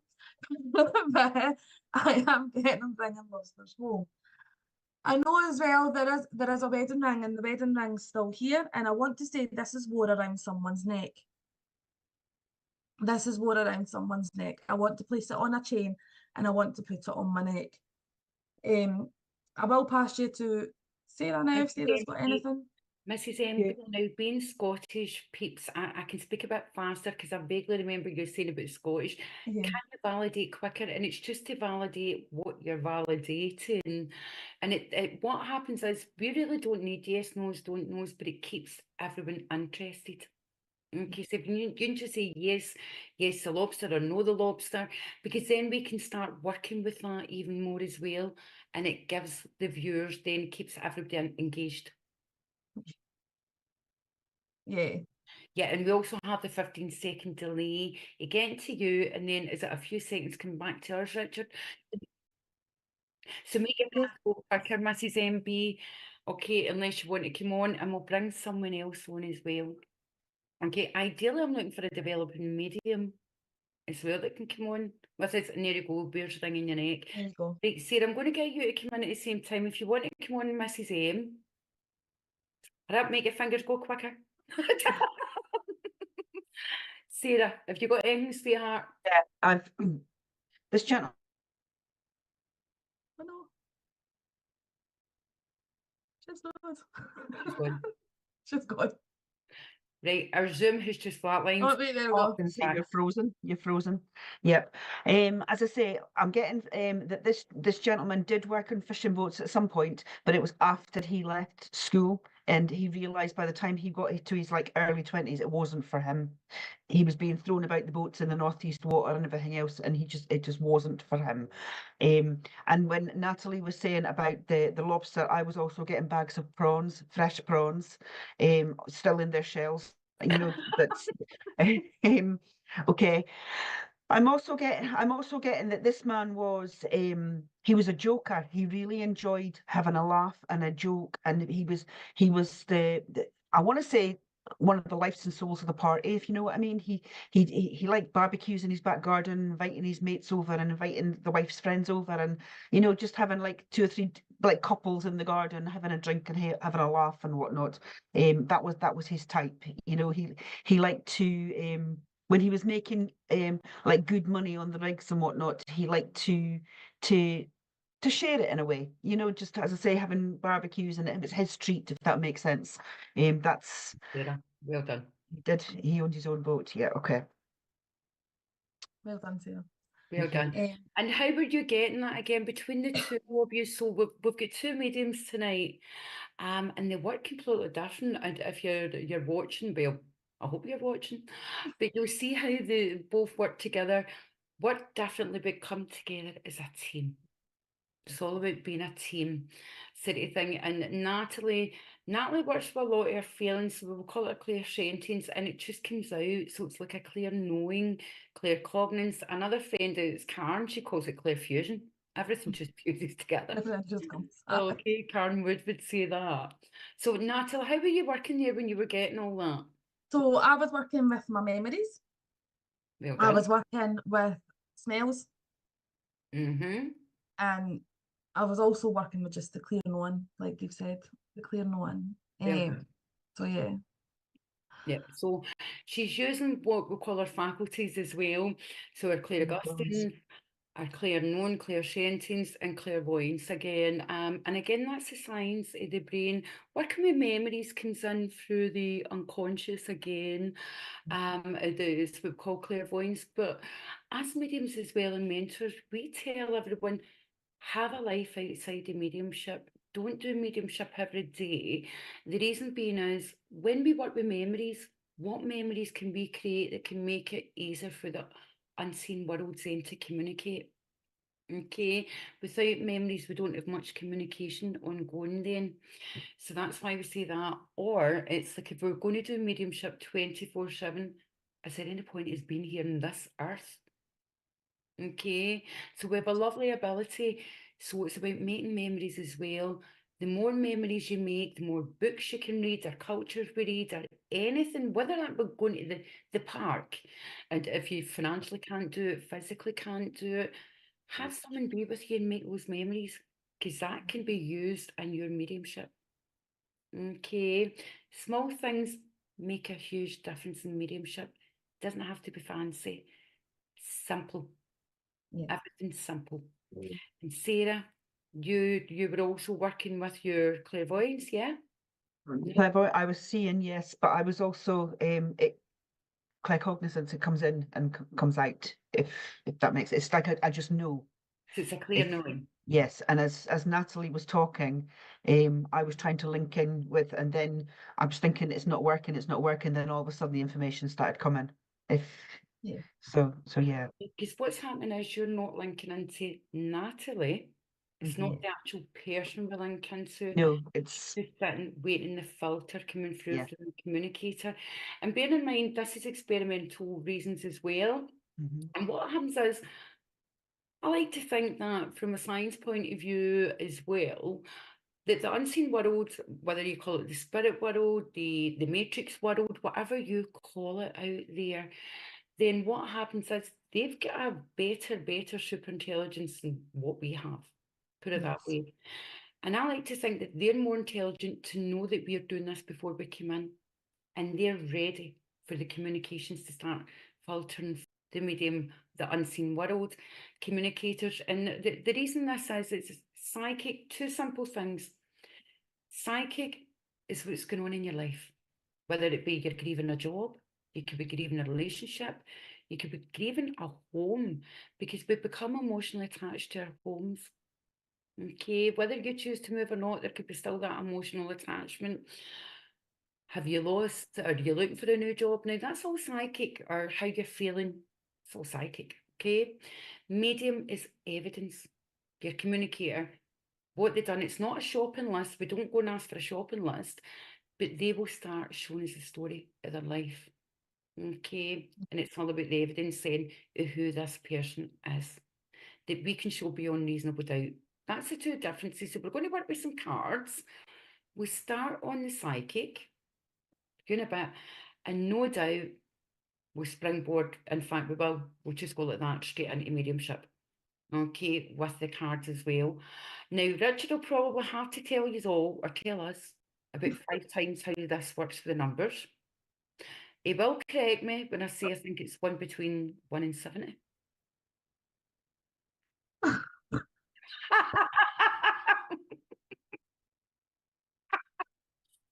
but I am getting them bringing lobsters home. I know as well there is a wedding ring, and the wedding ring's still here, and I want to say this is wore around someone's neck. This is wore around someone's neck. I want to place it on a chain, and I want to put it on my neck. I will pass you to Sarah now if Sarah's got anything. Mrs. MB, now being Scottish, peeps, I can speak a bit faster because I vaguely remember you saying about Scottish. Yeah. Can you validate quicker? And it's just to validate what you're validating. And what happens is we really don't need yes, no's, don't knows, but it keeps everyone interested. Okay, so if you can just say yes, the lobster, or no, the lobster, because then we can start working with that even more as well. And it gives the viewers, then keeps everybody engaged. Yeah. Yeah, and we also have the 15-second delay. It getting to you, and then is it a few seconds coming back to us, Richard? So make it go quicker, Mrs. MB. Okay, unless you want to come on, and we'll bring someone else on as well. Okay, ideally, I'm looking for a developing medium as well that can come on with us. And there you go, bears ringing your neck. There you go. Right, Sarah, I'm going to get you to come in at the same time. If you want to come on, Mrs. M. Right, make your fingers go quicker. Sarah, have you got anything, sweetheart? Yeah, I've this channel. Oh no. She's not. She's gone. She's gone. Right, our Zoom has just flatlined. Oh, wait, there we go. Can see you're frozen. You're frozen. Yep. As I say, I'm getting that this gentleman did work on fishing boats at some point, but it was after he left school. and he realized by the time he got to his like early 20s, it wasn't for him. He was being thrown about the boats in the Northeast Water and everything else, and it just wasn't for him. And when Natalie was saying about the lobster, I was also getting bags of prawns, fresh prawns, still in their shells. That's okay. I'm also getting that this man was he was a joker. He really enjoyed having a laugh and a joke, and he was the I want to say one of the lives and souls of the party, if you know what I mean. He liked barbecues in his back garden, inviting his mates over and inviting the wife's friends over, and just having like two or three like couples in the garden having a drink and having a laugh and whatnot. That was his type. He liked to when he was making like good money on the rigs and whatnot, he liked to to share it in a way, just as I say, having barbecues, and it was his treat, if that makes sense. That's Sarah, well done. he owned his own boat. Yeah, okay. Well done, Sarah. Well done. And how were you getting that again between the two of you? So we've got two mediums tonight, and they work completely different. And if you're watching, well, I hope you're watching, but you'll see how they both work together, work differently, but come together as a team. It's all about being a team sort of thing. And Natalie works with a lot of her feelings, so we'll call it a clear sentience, and it just comes out. So it's like a clear knowing, clear cognizance. Another friend is Karen, she calls it clear fusion. Everything just fuses together. Everything just comes. Okay, Karen would say that. So Natalie, how were you working there when you were getting all that? So I was working with my memories. Well I done. was working with smells, Mm-hmm. and I was also working with just the clear knowing, like you've said, the clear knowing. Well done. So yeah. Yeah, so she's using what we call her faculties as well. So her clairgustance, our clair-known, clairsentience, and clairvoyance again. And again, that's the science of the brain. Working with memories comes in through the unconscious again. It is what we call clairvoyance. But as mediums as well and mentors, we tell everyone, have a life outside of mediumship. Don't do mediumship every day. The reason being is when we work with memories, what memories can we create that can make it easier for the unseen worlds then to communicate? Okay, without memories, we don't have much communication ongoing then. So that's why we say that. Or it's like if we're going to do mediumship 24/7, is there any point is being here on this earth? Okay, so we have a lovely ability. So it's about making memories as well. The more memories you make, the more books you can read, or cultures we read, or anything, whether that we're going to the park, and if you financially can't do it, physically can't do it, have someone be with you and make those memories, because that can be used in your mediumship. Okay, small things make a huge difference in mediumship. Doesn't have to be fancy, simple. Yeah. Everything's simple. And Sarah, you were also working with your clairvoyance, yeah? Clairvoyant, I was seeing, yes, but I was also claircognizance. It comes in and comes out. If that makes it. It's like I just know. So it's a clear If knowing. Yes, and as Natalie was talking, I was trying to link in with, and then I was thinking it's not working, then all of a sudden the information started coming. Yeah. So yeah. Because what's happening is you're not linking into Natalie. It's not the actual person we link into. No, it's Just sitting, waiting the filter coming through Yeah. from the communicator. And bear in mind, this is experimental reasons as well. And what happens is, I like to think that from a science point of view as well, that the unseen world, whether you call it the spirit world, the matrix world, whatever you call it out there, then what happens is they've got a better super intelligence than what we have. Put it that way. And I like to think that they're more intelligent to know that we're doing this before we come in. And they're ready for the communications to start filtering the medium, the unseen world, communicators. And the reason this is, it's psychic, two simple things. Psychic is what's going on in your life, whether it be you're grieving a job, you could be grieving a relationship, you could be grieving a home, because we become emotionally attached to our homes. Okay, whether you choose to move or not, there could be still that emotional attachment. Have you lost? Are you looking for a new job now? That's all psychic, or how you're feeling. It's all psychic. Okay. Medium is evidence. Your communicator. What they've done, it's not a shopping list. We don't go and ask for a shopping list, but they will start showing us the story of their life. Okay. And it's all about the evidence saying who this person is, that we can show beyond reasonable doubt. That's the two differences. So we're going to work with some cards. We start on the psychic, in a bit, and no doubt we'll springboard. In fact, we'll just go like that straight into mediumship. Okay, with the cards as well. Now, Richard will probably have to tell you all, or tell us, about 5 times how this works for the numbers. He will correct me when I say I think it's one between 1 and 70.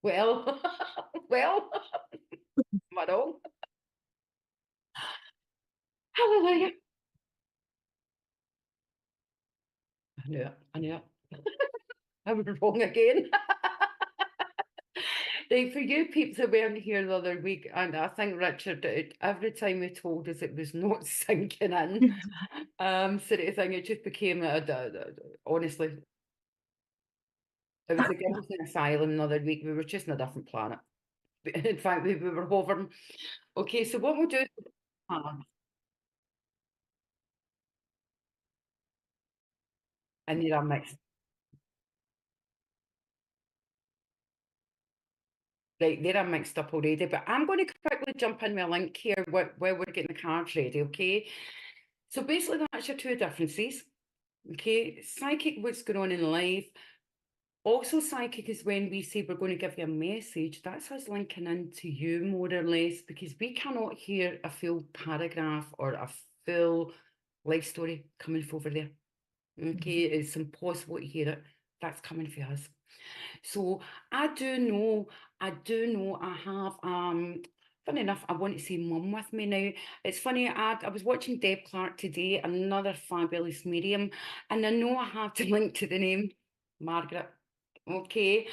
Well, well, am I wrong? Hallelujah. I knew it. I knew it. I was wrong again. Right, for you peeps that weren't here the other week, and I think Richard, every time he told us it was not sinking in, sort of thing, it just became, honestly, it was the Gilson Asylum the other week. We were just in a different planet. In fact, we were hovering. Okay, so what we'll do, and they're mixed. Right, they're mixed up already, but I'm going to quickly jump in with a link here while we're getting the cards ready, okay? So basically that's your two differences, okay? Psychic, what's going on in life. Also psychic is when we say we're going to give you a message, that's us linking into you more or less, because we cannot hear a full paragraph or a full life story coming from over there, okay? It's impossible to hear it. That's coming for us. So I do know I have funny enough, I want to say mum with me now. It's funny, I was watching Deb Clark today, another fabulous medium, and I know I have to link to the name Margaret. Okay,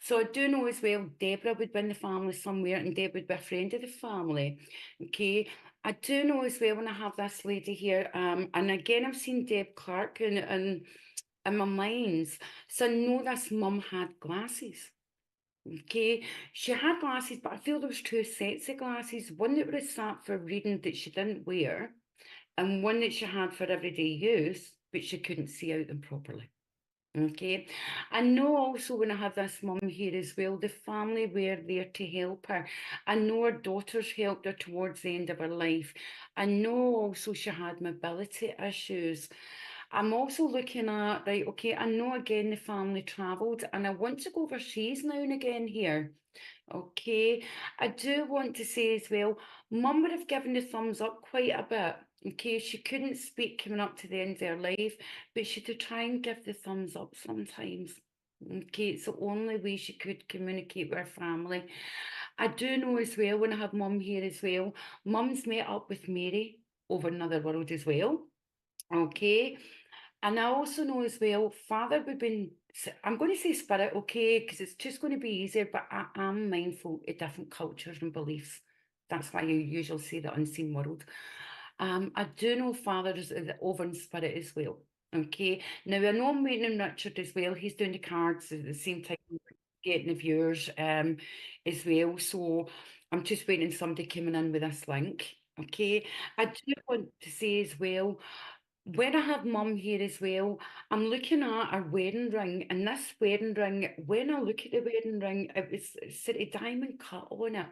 so I do know as well Deborah would be in the family somewhere, and Deb would be a friend of the family. Okay, I do know as well when I have this lady here, and again I've seen Deb Clark and in my mind. So I know this mum had glasses. Okay, she had glasses, but I feel there was two sets of glasses. One that was sat for reading that she didn't wear, and one that she had for everyday use, but she couldn't see out them properly. Okay, I know also when I have this mum here as well, the family were there to help her. I know her daughters helped her towards the end of her life. I know also she had mobility issues. I'm also looking at, right, okay, I know again the family travelled and I want to go overseas now and again here. Okay, I do want to say as well, mum would have given the thumbs up quite a bit. Okay, she couldn't speak coming up to the end of her life, but she did try and give the thumbs up sometimes. Okay, it's the only way she could communicate with her family. I do know as well, when I have mum here as well, mum's met up with Mary over another world as well. Okay, and I also know as well, Father would be, I'm going to say spirit, okay, because it's just going to be easier, but I am mindful of different cultures and beliefs. That's why you usually say the unseen world. I do know Father is over in spirit as well. Okay, now I know I'm waiting on Richard as well. He's doing the cards at the same time, getting the viewers as well. So I'm just waiting somebody coming in with this link. Okay, I do want to say as well, when I have mum here as well, I'm looking at her wedding ring, and this wedding ring, when I look at the wedding ring, it was sort of diamond cut on it.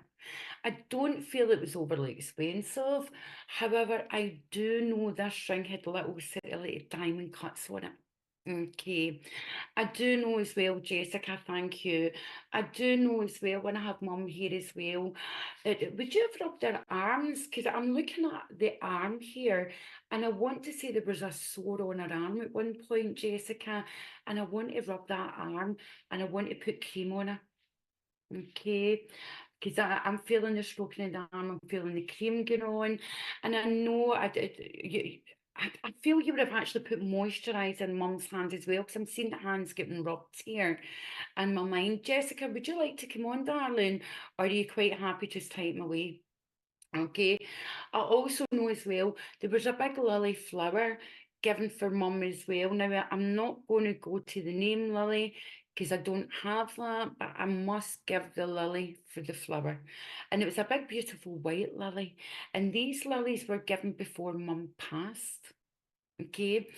I don't feel it was overly expensive. However, I do know this ring had little sort of like diamond cuts on it. Okay. I do know as well, Jessica, thank you. I do know as well when I have mum here as well. Would you have rubbed their arms? Because I'm looking at the arm here and I want to say there was a sore on her arm at one point, Jessica, and I want to rub that arm and I want to put cream on her. Okay, because I'm feeling the stroking of the arm, I'm feeling the cream going on, and I know I feel you would have actually put moisturiser in Mum's hands as well, because I'm seeing the hands getting rubbed here in my mind. Jessica, would you like to come on, darling? Or are you quite happy just typing away? Okay. I also know as well, there was a big lily flower given for Mum as well. Now, I'm not going to go to the name lily because I don't have that, but I must give the lily for the flower. And it was a big, beautiful white lily. And these lilies were given before Mum passed. Okay,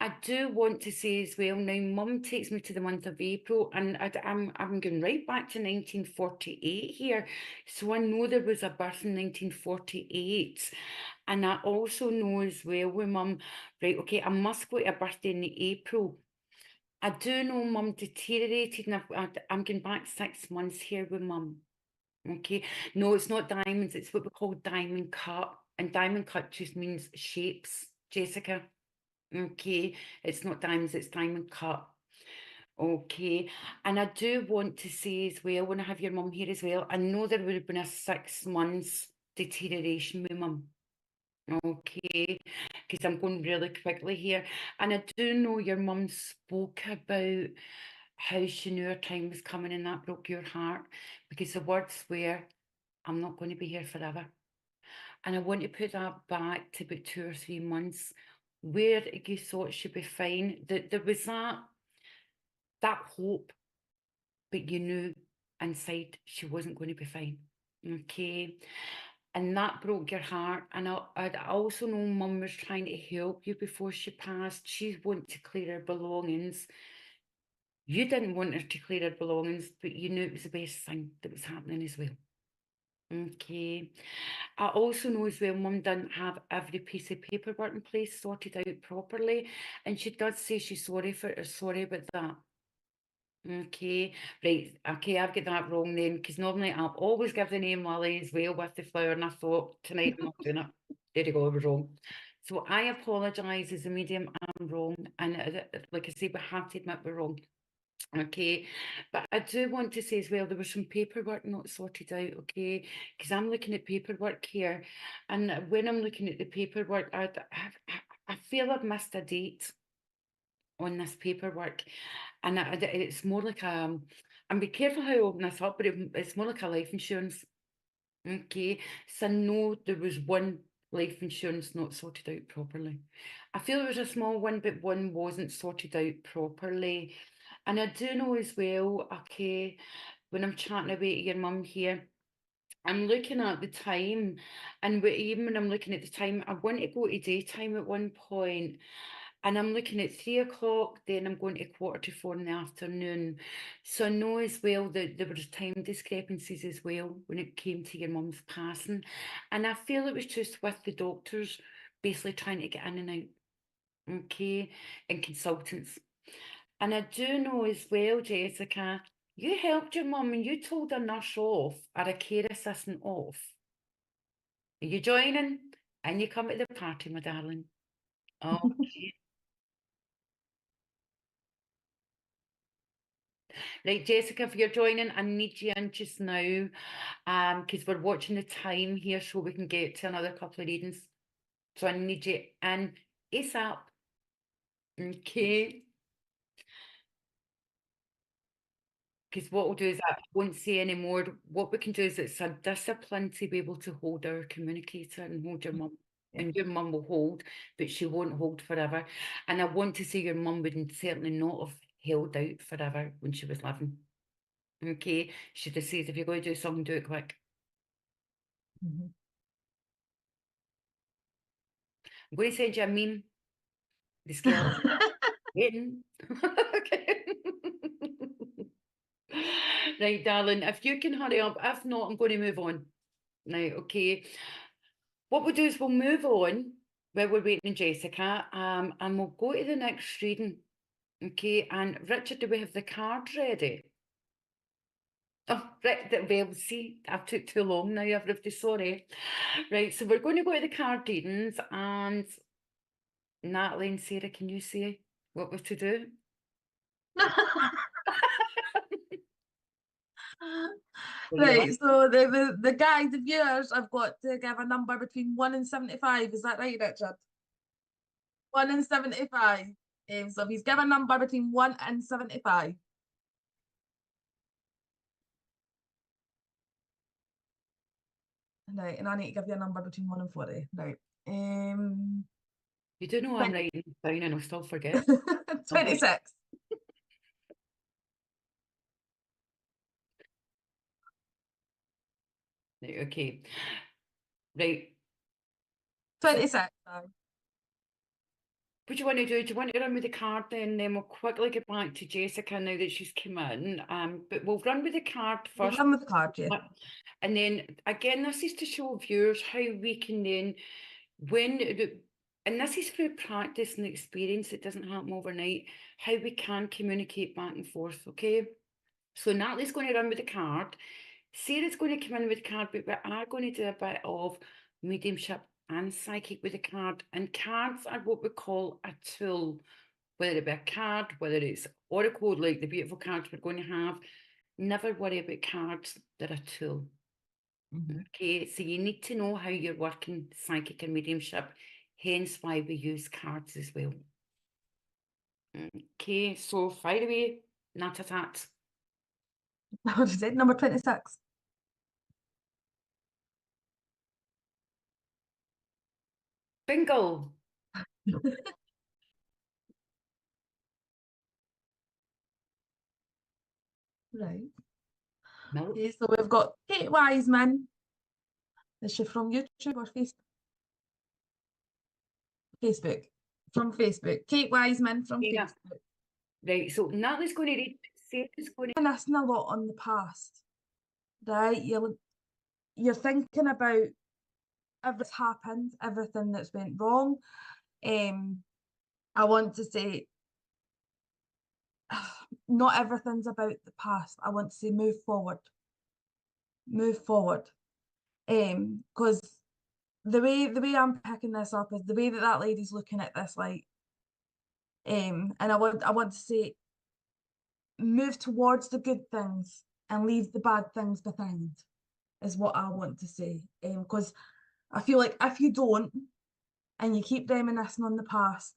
I do want to say as well, now Mum takes me to the month of April, and I'm going right back to 1948 here. So I know there was a birth in 1948. And I also know as well with Mum, right, okay, I must go to a birthday in April. I do know Mum deteriorated, and I'm going back 6 months here with Mum. Okay, no, it's not diamonds, it's what we call diamond cut. And diamond cut just means shapes, Jessica. Okay, it's not diamonds, it's diamond cut. Okay, and I do want to say as well, when I have your mum here as well, I know there would have been a 6 months deterioration with mum. Okay, because I'm going really quickly here. And I do know your mum spoke about how she knew her time was coming, and that broke your heart, because the words were, I'm not going to be here forever. And I want to put that back to about 2 or 3 months where you thought she'd be fine. That there was that hope, but you knew inside she wasn't going to be fine. Okay. And that broke your heart. And I also know Mum was trying to help you before she passed. She wanted to clear her belongings. You didn't want her to clear her belongings, but you knew it was the best thing that was happening as well. Okay. I also know as well, Mum didn't have every piece of paperwork in place sorted out properly, and she does say she's sorry about that. Okay, right. Okay, I've got that wrong then, because normally I'll always give the name Lily as well with the flower, and I thought tonight I'm not doing it. There you go, I was wrong. So I apologise as a medium, I'm wrong, and like I say, we have to admit we're wrong. Okay, but I do want to say as well, there was some paperwork not sorted out, okay, because I'm looking at paperwork here, and when I'm looking at the paperwork, I feel I've missed a date on this paperwork, and it's more like and be careful how I open this up, but it's more like a life insurance. Okay, so I know there was one life insurance not sorted out properly. I feel there was a small one, but one wasn't sorted out properly. And I do know as well, okay, when I'm chatting away to your mum here, I'm looking at the time, and even when I'm looking at the time, I want to go to daytime at one point, and I'm looking at 3 o'clock, then I'm going to 3:45 in the afternoon. So I know as well that there was time discrepancies as well when it came to your mum's passing. And I feel it was just with the doctors basically trying to get in and out, okay, and consultants. And I do know as well, Jessica, you helped your mum and you told a nurse off or a care assistant off. Are you joining? And you come to the party, my darling. Okay. Right, Jessica, if you're joining, I need you in just now, because we're watching the time here so we can get to another couple of readings. So I need you in ASAP. Okay. Because what we'll do is I won't say any more. What we can do is it's a discipline to be able to hold our communicator and hold your mum. Yeah. And your mum will hold, but she won't hold forever. And I want to say your mum would certainly not have held out forever when she was living. Okay. She just says, if you're going to do something, do it quick. Mhm. I'm going to send you a meme. The scale waiting. Okay. Right, darling, if you can hurry up. If not, I'm going to move on. Now, okay. What we'll do is we'll move on while we're waiting on Jessica, and we'll go to the next reading. Okay, and Richard, do we have the card ready? Oh, right, well, see, I took too long now, I'm really sorry. Right, so we're going to go to the card readings, and Natalie and Sarah, can you say what we're to do? Right, so the guide, the viewers, I've got to give a number between 1 and 75. Is that right, Richard? 1 and 75. So if he's given a number between 1 and 75. Right, and I need to give you a number between 1 and 40. Right. You do know I'm writing this down and I'll still forget. 26. Right, okay. Right. 26. What do you want to do? Do you want to run with the card then we'll quickly get back to Jessica now that she's come in. But we'll run with the card We'll first. run with the card, yeah. And then again, this is to show viewers how we can then, and this is through practice and experience, it doesn't happen overnight, how we can communicate back and forth, okay? So Natalie's going to run with the card. Sarah's going to come in with the card, but we are going to do a bit of mediumship and psychic with the card. And cards are what we call a tool, whether it be a card, whether it's oracle, like the beautiful cards we're going to have. Never worry about cards, they're a tool. Okay, so you need to know how you're working psychic and mediumship, hence why we use cards as well. Okay, so fire away, Natatat. What is it? Number 26. Bingo. Right. Milk. Okay, so we've got Kate Wiseman. Is she from YouTube or Facebook? Facebook. From Facebook. Kate Wiseman from Yeah. Facebook. Right, so Natalie's going to read, Sarah's going to... I'm listening a lot on the past, right? You're thinking about everything's happened, everything that's went wrong. I want to say, not everything's about the past. I want to say move forward. Move forward. Because the way I'm picking this up is the way that lady's looking at this, like, and I want to say move towards the good things and leave the bad things behind is what I want to say. Because I feel like if you don't and you keep reminiscing on the past,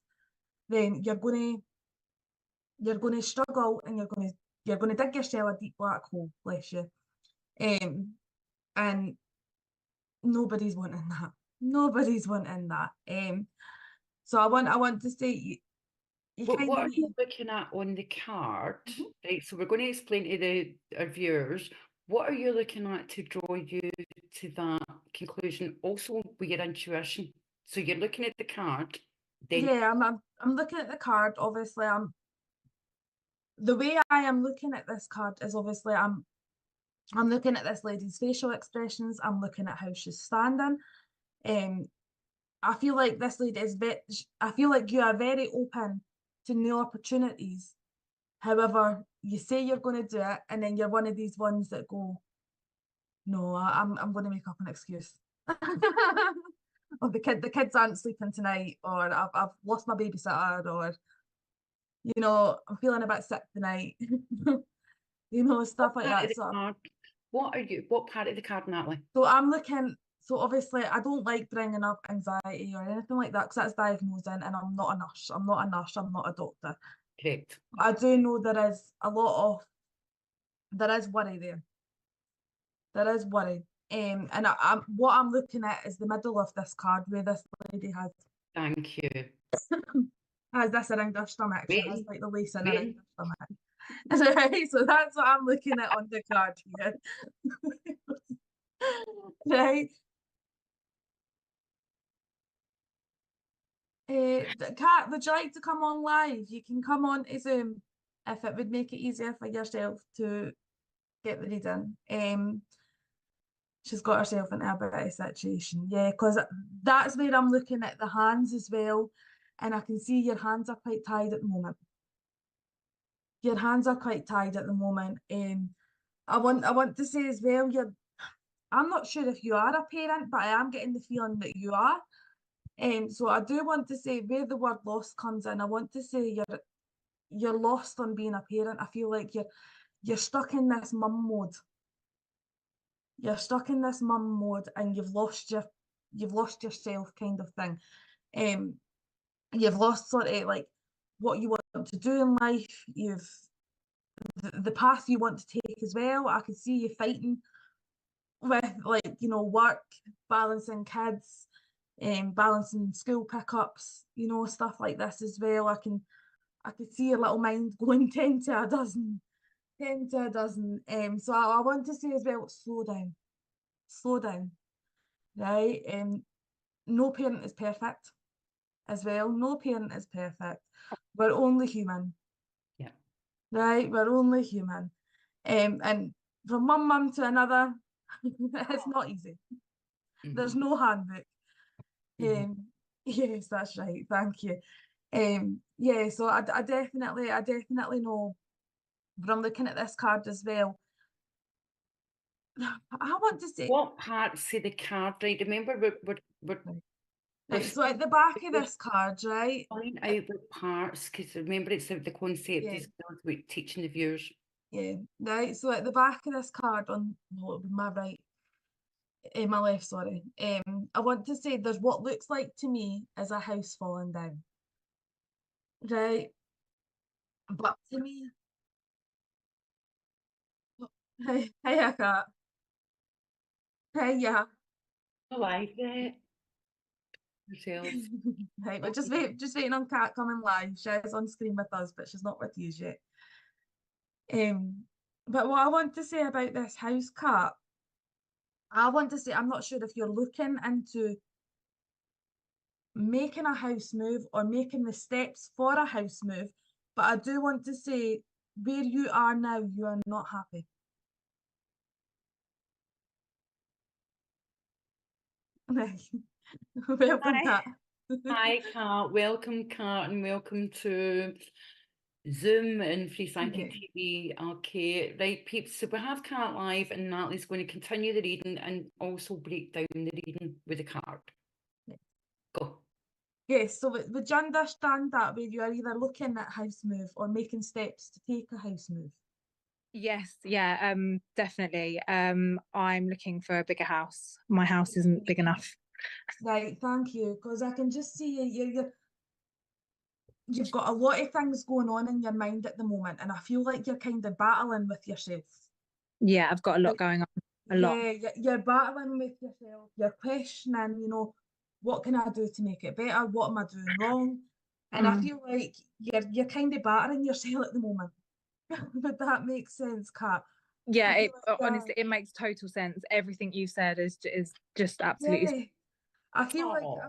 then you're gonna struggle and you're gonna dig yourself a deep black hole, bless you. And nobody's wanting that. Nobody's wanting that. So I want to say you What kind are of you looking at on the card? Right, so we're going to explain to our viewers, what are you looking at to draw you to that conclusion? Also with your intuition. So you're looking at the card, then yeah, I'm looking at the card. Obviously, the way I am looking at this card is obviously I'm looking at this lady's facial expressions. I'm looking at how she's standing. I feel like this lady is I feel like you are very open to new opportunities. However, you say you're going to do it, and then you're one of these ones that go, no, I'm going to make up an excuse. Or the kids aren't sleeping tonight, or I've lost my babysitter, or I'm feeling a bit sick tonight. Stuff like that. So what part of the card, Natalie? So I'm looking, so obviously I don't like bringing up anxiety or anything like that because that's diagnosing, and I'm not a nurse. I'm not a nurse. I'm not a doctor. Correct. I do know there is worry there. There is worry. And what I'm looking at is the middle of this card where this lady has. Thank you. Has this around her stomach. She has like the lace in around her stomach. Right, so that's what I'm looking at on the card here. Right. Kat, would you like to come on live? You can come on to Zoom if it would make it easier for yourself to get the reading. She's got herself into a bit of a situation. Yeah, because that's where I'm looking at the hands as well. And I can see your hands are quite tied at the moment. Your hands are quite tied at the moment. I want to say as well, I'm not sure if you are a parent, but I am getting the feeling that you are. So I do want to say where the word lost comes in, I want to say you're lost on being a parent. I feel like you're stuck in this mum mode. You're stuck in this mum mode and you've lost yourself kind of thing. you've lost sort of like what you want to do in life, you've the path you want to take as well. I can see you fighting with, like, you know, work, balancing kids, balancing school pickups, you know, stuff like this as well. I can see your little mind going 10 to a dozen, 10 to a dozen. So I want to say as well, slow down, right? No parent is perfect as well. No parent is perfect. We're only human. Yeah. Right? We're only human. And from one mum to another, it's not easy. There's no handbook. Yes, that's right. Thank you. Yeah, so I definitely know from looking at this card as well. I want to say, What parts of the card, right? Remember, right, so at the back of this card, right? point out the parts, because remember, it's the concept Yeah. is about teaching the viewers. Yeah, right. So at the back of this card on my right, my left, sorry. I want to say there's what looks like to me as a house falling down. Right. But to me, hey, hey, cat. Hey, yeah. I like that. Yourselves. Right, we're just waiting on Cat coming live. She's on screen with us, but she's not with you yet. But what I want to say about this house, Cat, I want to say, I'm not sure if you're looking into making a house move or making the steps for a house move, but I do want to say where you are now, you are not happy. Welcome, Hi. Cat. Hi, Kat. Welcome, Kat, and welcome to Zoom and Free Psychic TV. Okay, right, peeps. So we have Kat live, and Natalie's going to continue the reading and also break down the reading with the card. Go. Yes, so would you understand that where you are either looking at house move or making steps to take a house move? Yes, yeah, definitely. I'm looking for a bigger house. My house isn't big enough. Right, thank you. Because I can just see you've got a lot of things going on in your mind at the moment, and I feel like you're kind of battling with yourself. Yeah, I've got a lot going on. A lot. Yeah, you're battling with yourself. You're questioning, you know, what can I do to make it better? What am I doing wrong? And I feel like you're kind of battering yourself at the moment. Would that make sense, Kat? Yeah, I feel it like honestly it makes total sense. Everything you said is just absolutely. yeah. I feel like Oh.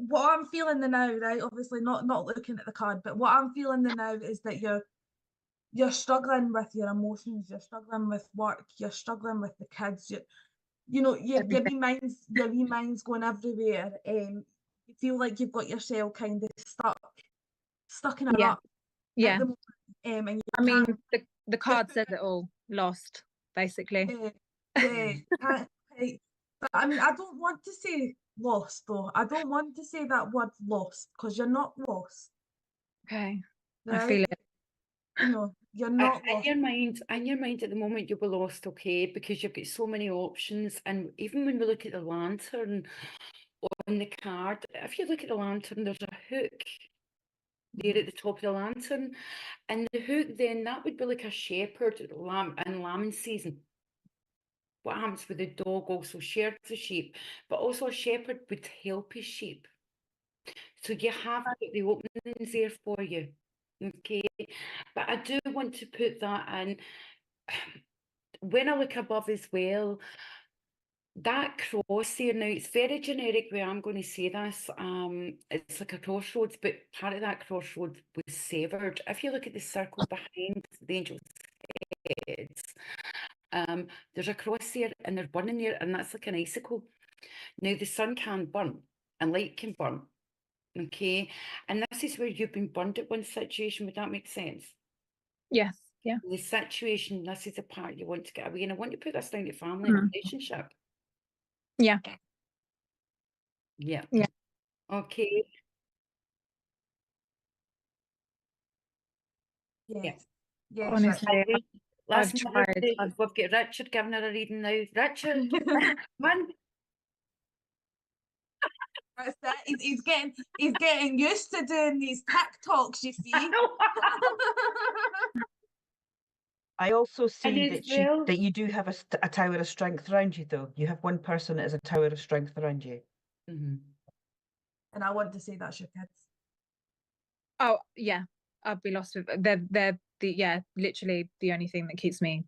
what I'm feeling the now, right? Obviously not looking at the card, but what I'm feeling the now is that you're struggling with your emotions, you're struggling with work, you're struggling with the kids, you know, your wee mind's going everywhere. You feel like you've got yourself kind of stuck in a Yeah, rut yeah. at the moment. And you I mean, can't, the card says it all. Lost, basically. yeah, can't quite. But I mean, I don't want to say lost though. I don't want to say that word lost because you're not lost, Okay, I right? feel it. You know, you're not lost. In your mind at the moment, you'll be lost, okay, because you've got so many options. And even when we look at the lantern on the card, if you look at the lantern, there's a hook there at the top of the lantern. And the hook, then, that would be like a shepherd lamb in lambing season. What happens with the dog also shares the sheep, but also a shepherd would help his sheep. So you have got the openings there for you. Okay. But I do want to put that in. When I look above as well, that cross there, now it's very generic way I'm going to say this. It's like a crossroads, but part of that crossroads was severed. If you look at the circle behind the angel's heads, there's a cross there and they're burning there, and that's like an icicle. Now the sun can burn and light can burn. Okay. And this is where you've been burned at one situation. Would that make sense? Yes, yeah. The situation, this is the part you want to get away. And I want to put this down to family and relationship. Yeah. Yeah. Yeah. Okay. Yes. Yes. Honestly, Listen, tried. we've got Richard giving her a reading now. Richard, come on. That's it. He's getting used to doing these TikToks, you see. I also And see as that well, that you do have a tower of strength around you, though. You have one person that is a tower of strength around you. Mhm. And I want to say that's your kids. Oh yeah, I'd be lost with literally the only thing that keeps me.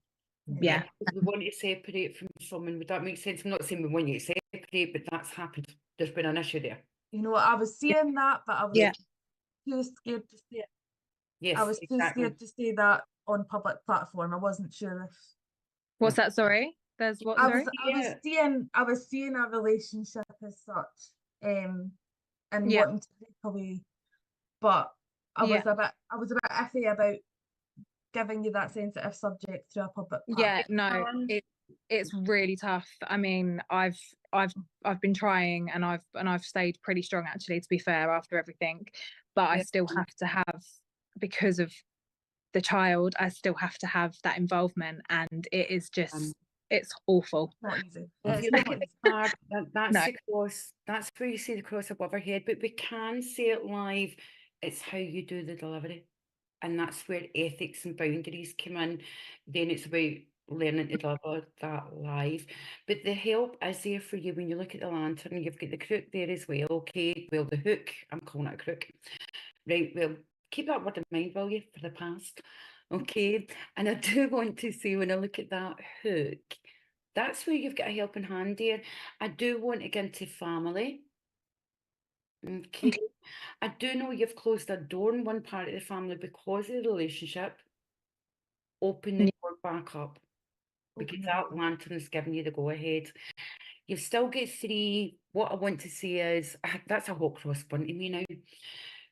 Yeah. If we want to separate from someone, would that make sense? I'm not saying we want you to separate, but that's happened. There's been an issue there. You know, I was seeing that, but I was Yeah. too scared to say it. Yes, I was too exactly. scared to say that on public platform. I wasn't sure if What's that? Sorry, there's what? I Sorry. I was seeing a relationship as such, and Yeah. wanting to break away, but I Yeah. was a bit iffy about giving you that sensitive subject through a public platform. Yeah, no, it's really tough. I mean, I've been trying, and I've stayed pretty strong, actually, to be fair, after everything, but I still have to have, because of the child, I still have to have that involvement, and it is just it's awful. Not easy. If It's you not look at easy. the card, that's No. the cross. That's where you see the cross above her head. But we can say it live. It's how you do the delivery, and that's where ethics and boundaries come in. Then it's about learning to deliver that live. But the help is there for you when you look at the lantern. You've got the crook there as well. Okay, well, the hook. I'm calling it a crook. Right. Well, keep that word in mind, will you, for the past? Okay. And I do want to say, when I look at that hook, that's where you've got a helping hand there. I do want to get into family. Okay. I do know you've closed a door in one part of the family because of the relationship. Open the door back up, because that lantern is giving you the go ahead. You've still got 3. What I want to say is, that's a hot cross bun to me now.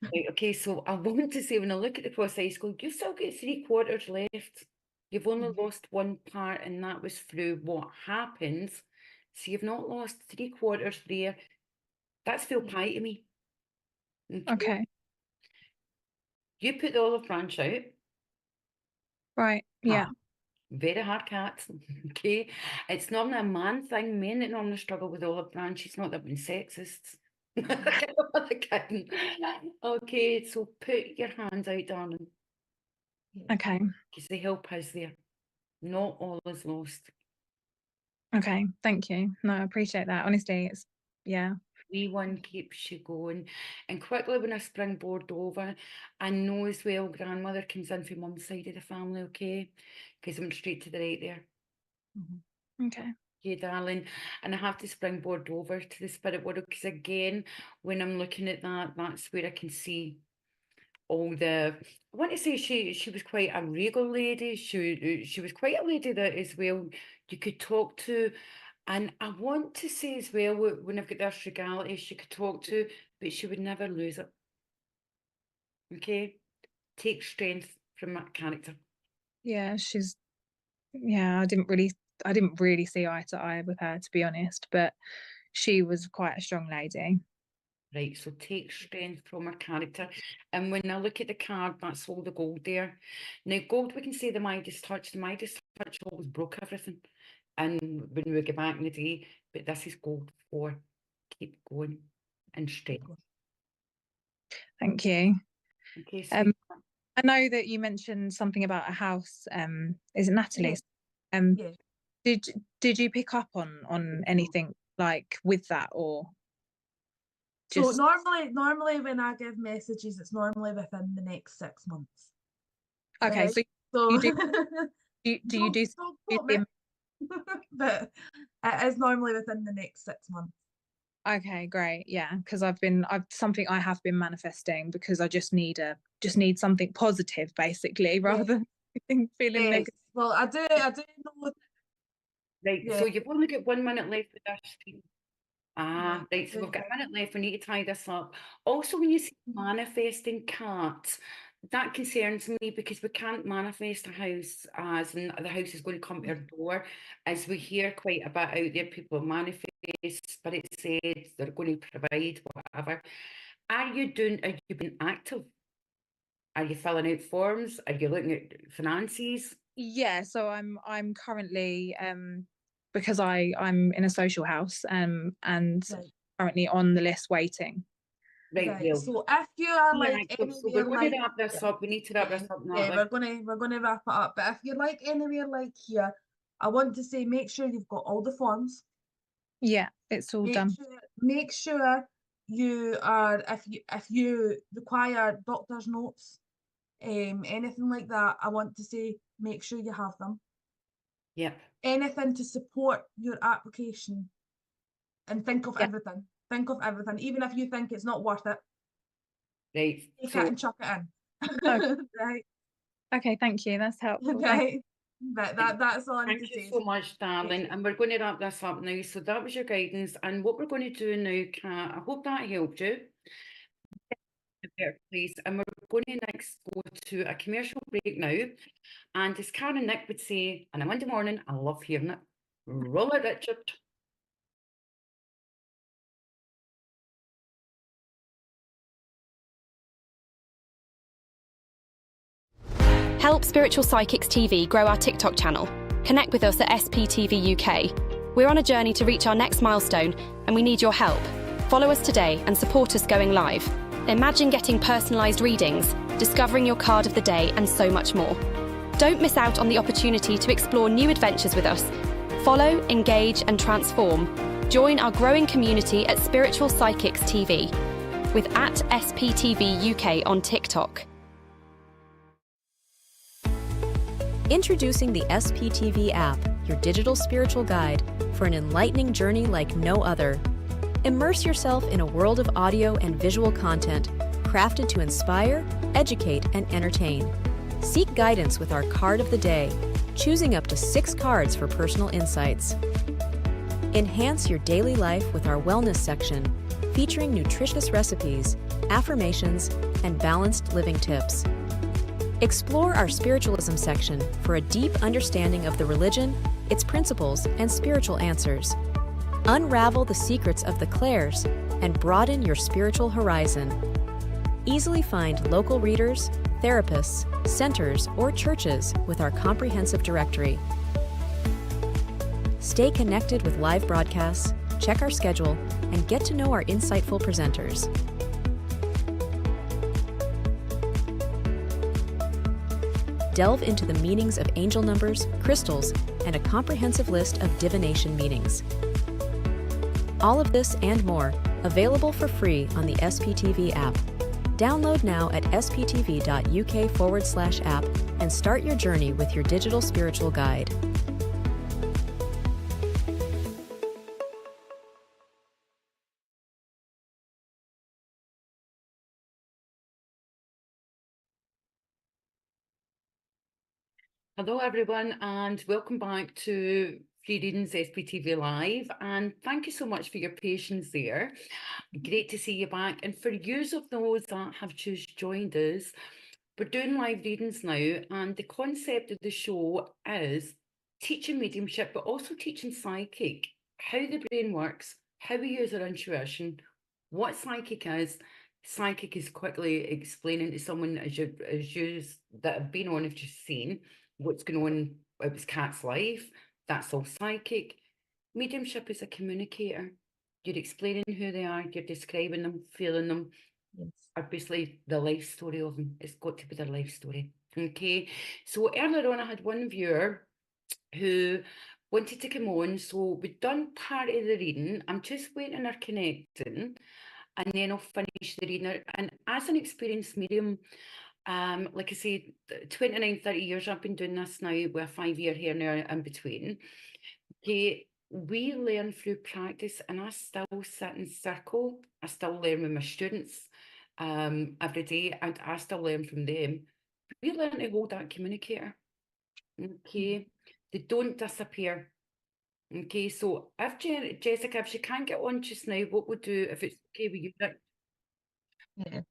Right, okay, so I want to say, when I look at the cross ice school, you've still got 3/4 left. You've only lost one part, and that was through what happens. So you've not lost 3/4 there. That's full pie to me. Okay. You put the olive branch out. Right. Yeah. Very hard cat. Okay. It's normally a man thing. Men that normally struggle with olive branch. It's not that being sexist. Okay, so put your hands out, darling, Okay. because the help is there. Not all is lost. Okay. Thank you. No, I appreciate that. Honestly, it's One keeps you going. And quickly, when I springboard over, I know as well grandmother comes in from mum's side of the family, okay? Because I went straight to the right there. Okay. Yeah, darling. And I have to springboard over to the spirit world, because again, when I'm looking at that, that's where I can see all the, I want to say she was quite a regal lady. She was quite a lady that as well you could talk to. And I want to say as well, when I've got this regality, she could talk to, but she would never lose it. Okay? Take strength from that character. Yeah, I didn't really see eye to eye with her, to be honest, but she was quite a strong lady. Right, so take strength from her character. And when I look at the card, that's all the gold there. Now, gold, we can say the Midas touch. The Midas touch always broke everything. And when we get back in the day, but this is gold for keep going and strength. Thank you. Okay, so I know that you mentioned something about a house. Is it Natalie's? Yeah. Did you pick up on anything like with that, or So just normally when I give messages, it's normally within the next 6 months. okay? Right? So you do Don't quote me. But it is normally within the next 6 months. Okay, great. Yeah, because I've been manifesting, because I just need something positive, basically, rather than feeling Yes. negative. Well, I do know. right, Yeah. so you've only got 1 minute left with this screen. Right, Right, so we've got okay. a minute left. We need to tie this up. Also, when you see manifesting cards, that concerns me, because we can't manifest a house as in the house is going to come to our door. As we hear quite a bit out there, people manifest, spirit said they're going to provide, whatever. Are you being active? Are you filling out forms? Are you looking at finances? Yeah, so I'm currently because I'm in a social house and Right. currently on the list waiting. Right, Right. well, So if you are yeah, like so we're anywhere going to like wrap this here, up. We need to wrap this up now. yeah, we're gonna wrap it up. But if you're like anywhere like here, I want to say make sure you've got all the forms. Yeah, it's all done. Make sure you are, if you require doctor's notes, anything like that, I want to say make sure you have them. Yep. Anything to support your application, and think of Yeah. everything. Think of everything, even if you think it's not worth it. Right. Take So it and chuck it in. Okay. Right. Okay, thank you. That's helpful. Right. But that's all I need thank to you say. so much, darling. And we're going to wrap this up now. So that was your guidance. And what we're going to do now, Kat, I hope that helped you. A better place. And we're going to next go to a commercial break now. And as Karen and Nick would say on a Monday morning, I love hearing it. Roll it, Richard. Help Spiritual Psychics TV grow our TikTok channel. Connect with us at SPTV UK. We're on a journey to reach our next milestone, and we need your help. Follow us today and support us going live. Imagine getting personalised readings, discovering your card of the day, and so much more. Don't miss out on the opportunity to explore new adventures with us. Follow, engage, and transform. Join our growing community at Spiritual Psychics TV with @SPTV UK on TikTok. Introducing the SPTV app, your digital spiritual guide for an enlightening journey like no other. Immerse yourself in a world of audio and visual content crafted to inspire, educate, and entertain. Seek guidance with our card of the day, choosing up to 6 cards for personal insights. Enhance your daily life with our wellness section, featuring nutritious recipes, affirmations, and balanced living tips. Explore our spiritualism section for a deep understanding of the religion, its principles, and spiritual answers. Unravel the secrets of the clairs and broaden your spiritual horizon. Easily find local readers, therapists, centers, or churches with our comprehensive directory. Stay connected with live broadcasts, check our schedule, and get to know our insightful presenters. Delve into the meanings of angel numbers, crystals, and a comprehensive list of divination meanings. All of this and more, available for free on the SPTV app. Download now at sptv.uk/app and start your journey with your digital spiritual guide. Hello, everyone, and welcome back to Free Readings SPTV Live. And thank you so much for your patience there. Great to see you back. And for years of those that have just joined us, we're doing live readings now. And the concept of the show is teaching mediumship, but also teaching psychic, how the brain works, how we use our intuition, what psychic is. Psychic is quickly explaining to someone as you that have been on, have just seen what's going on. It was Kat's life. That's all psychic. Mediumship is a communicator. You're explaining who they are. You're describing them, feeling them. Yes. Obviously, the life story of them. It's got to be their life story. Okay. So earlier on, I had one viewer who wanted to come on. So we've done part of the reading. I'm just waiting on her connecting, and then I'll finish the reading. And as an experienced medium, like I say, 29, 30 years I've been doing this now with a 5-year here now in between. Okay, we learn through practice, and I still sit in circle. I still learn with my students every day, and I still learn from them. We learn to hold that communicator. Okay, they don't disappear. Okay, so if Jessica, if she can't get on just now, what we'll do, if it's okay with you, Nick? Yeah.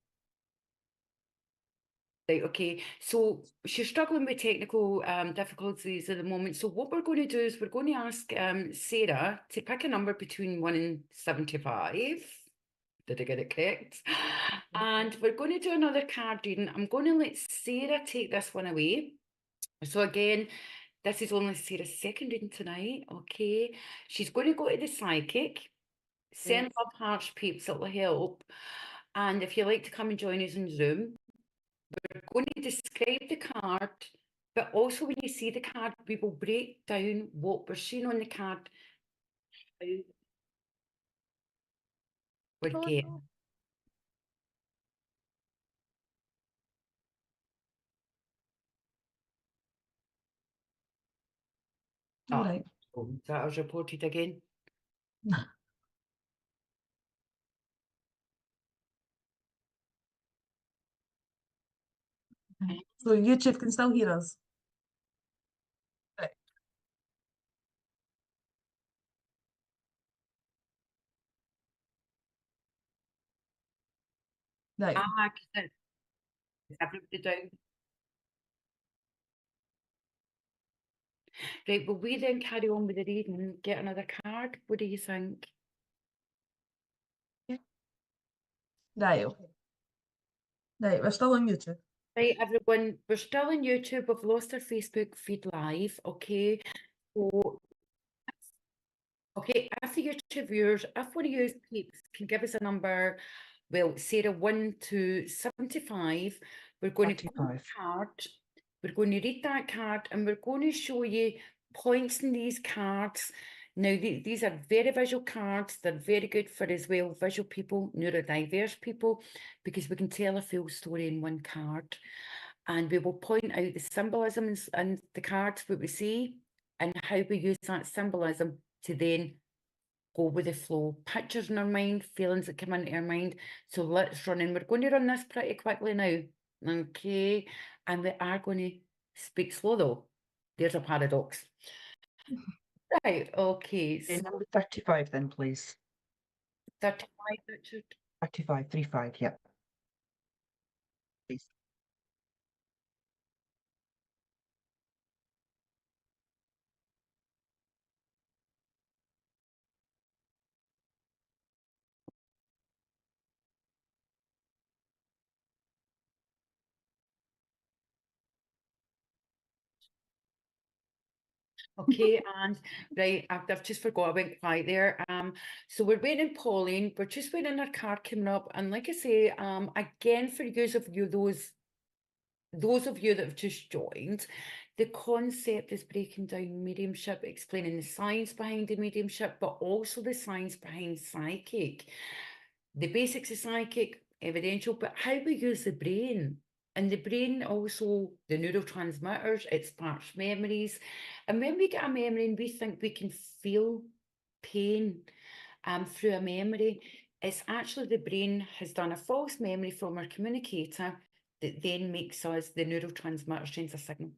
Right, okay. So she's struggling with technical difficulties at the moment. So what we're going to do is we're going to ask Sarah to pick a number between 1 and 75. Did I get it correct? And we're going to do another card reading. I'm going to let Sarah take this one away. So again, this is only Sarah's second reading tonight, okay? She's going to go to the psychic. send love hearts, peeps, it'll help. And if you like to come and join us on Zoom, we're going to describe the card, but also when you see the card, we will break down what we're seeing on the card, how we're Oh, getting. no. All right. Is that as reported again? So YouTube can still hear us. Right. Right. Is everybody down? Right, will we then carry on with the reading and get another card? What do you think? Right. Okay. Right. We're still on YouTube. Right, everyone, we're still on YouTube. We've lost our Facebook feed live, okay? So, okay, if the YouTube viewers, if one of you peeps can give us a number, well, Sarah, 1 to 75, we're going to pull a 35. card, we're going to read that card, and we're going to show you points in these cards. Now, these are very visual cards. They're very good for as well visual people, neurodiverse people, because we can tell a full story in one card. And we will point out the symbolisms and the cards that we see and how we use that symbolism to then go with the flow. Pictures in our mind, feelings that come into our mind. So let's run in. We're going to run this pretty quickly now. Okay. And we are going to speak slow though. There's a paradox. Right, okay. So Number 35 then, please. 35, Richard. 35, 35, yeah. Please. Okay, and right, I've just forgot, I went quiet there. So we're waiting Pauline, we're just waiting our card coming up, and like I say, again, for those of you that have just joined, the concept is breaking down mediumship, explaining the science behind the mediumship, but also the science behind psychic. The basics of psychic, evidential, but how we use the brain. And the brain also, the neurotransmitters, it sparks memories. And when we get a memory and we think we can feel pain through a memory, it's actually the brain has done a false memory from our communicator that then makes us, the neurotransmitter sends a signal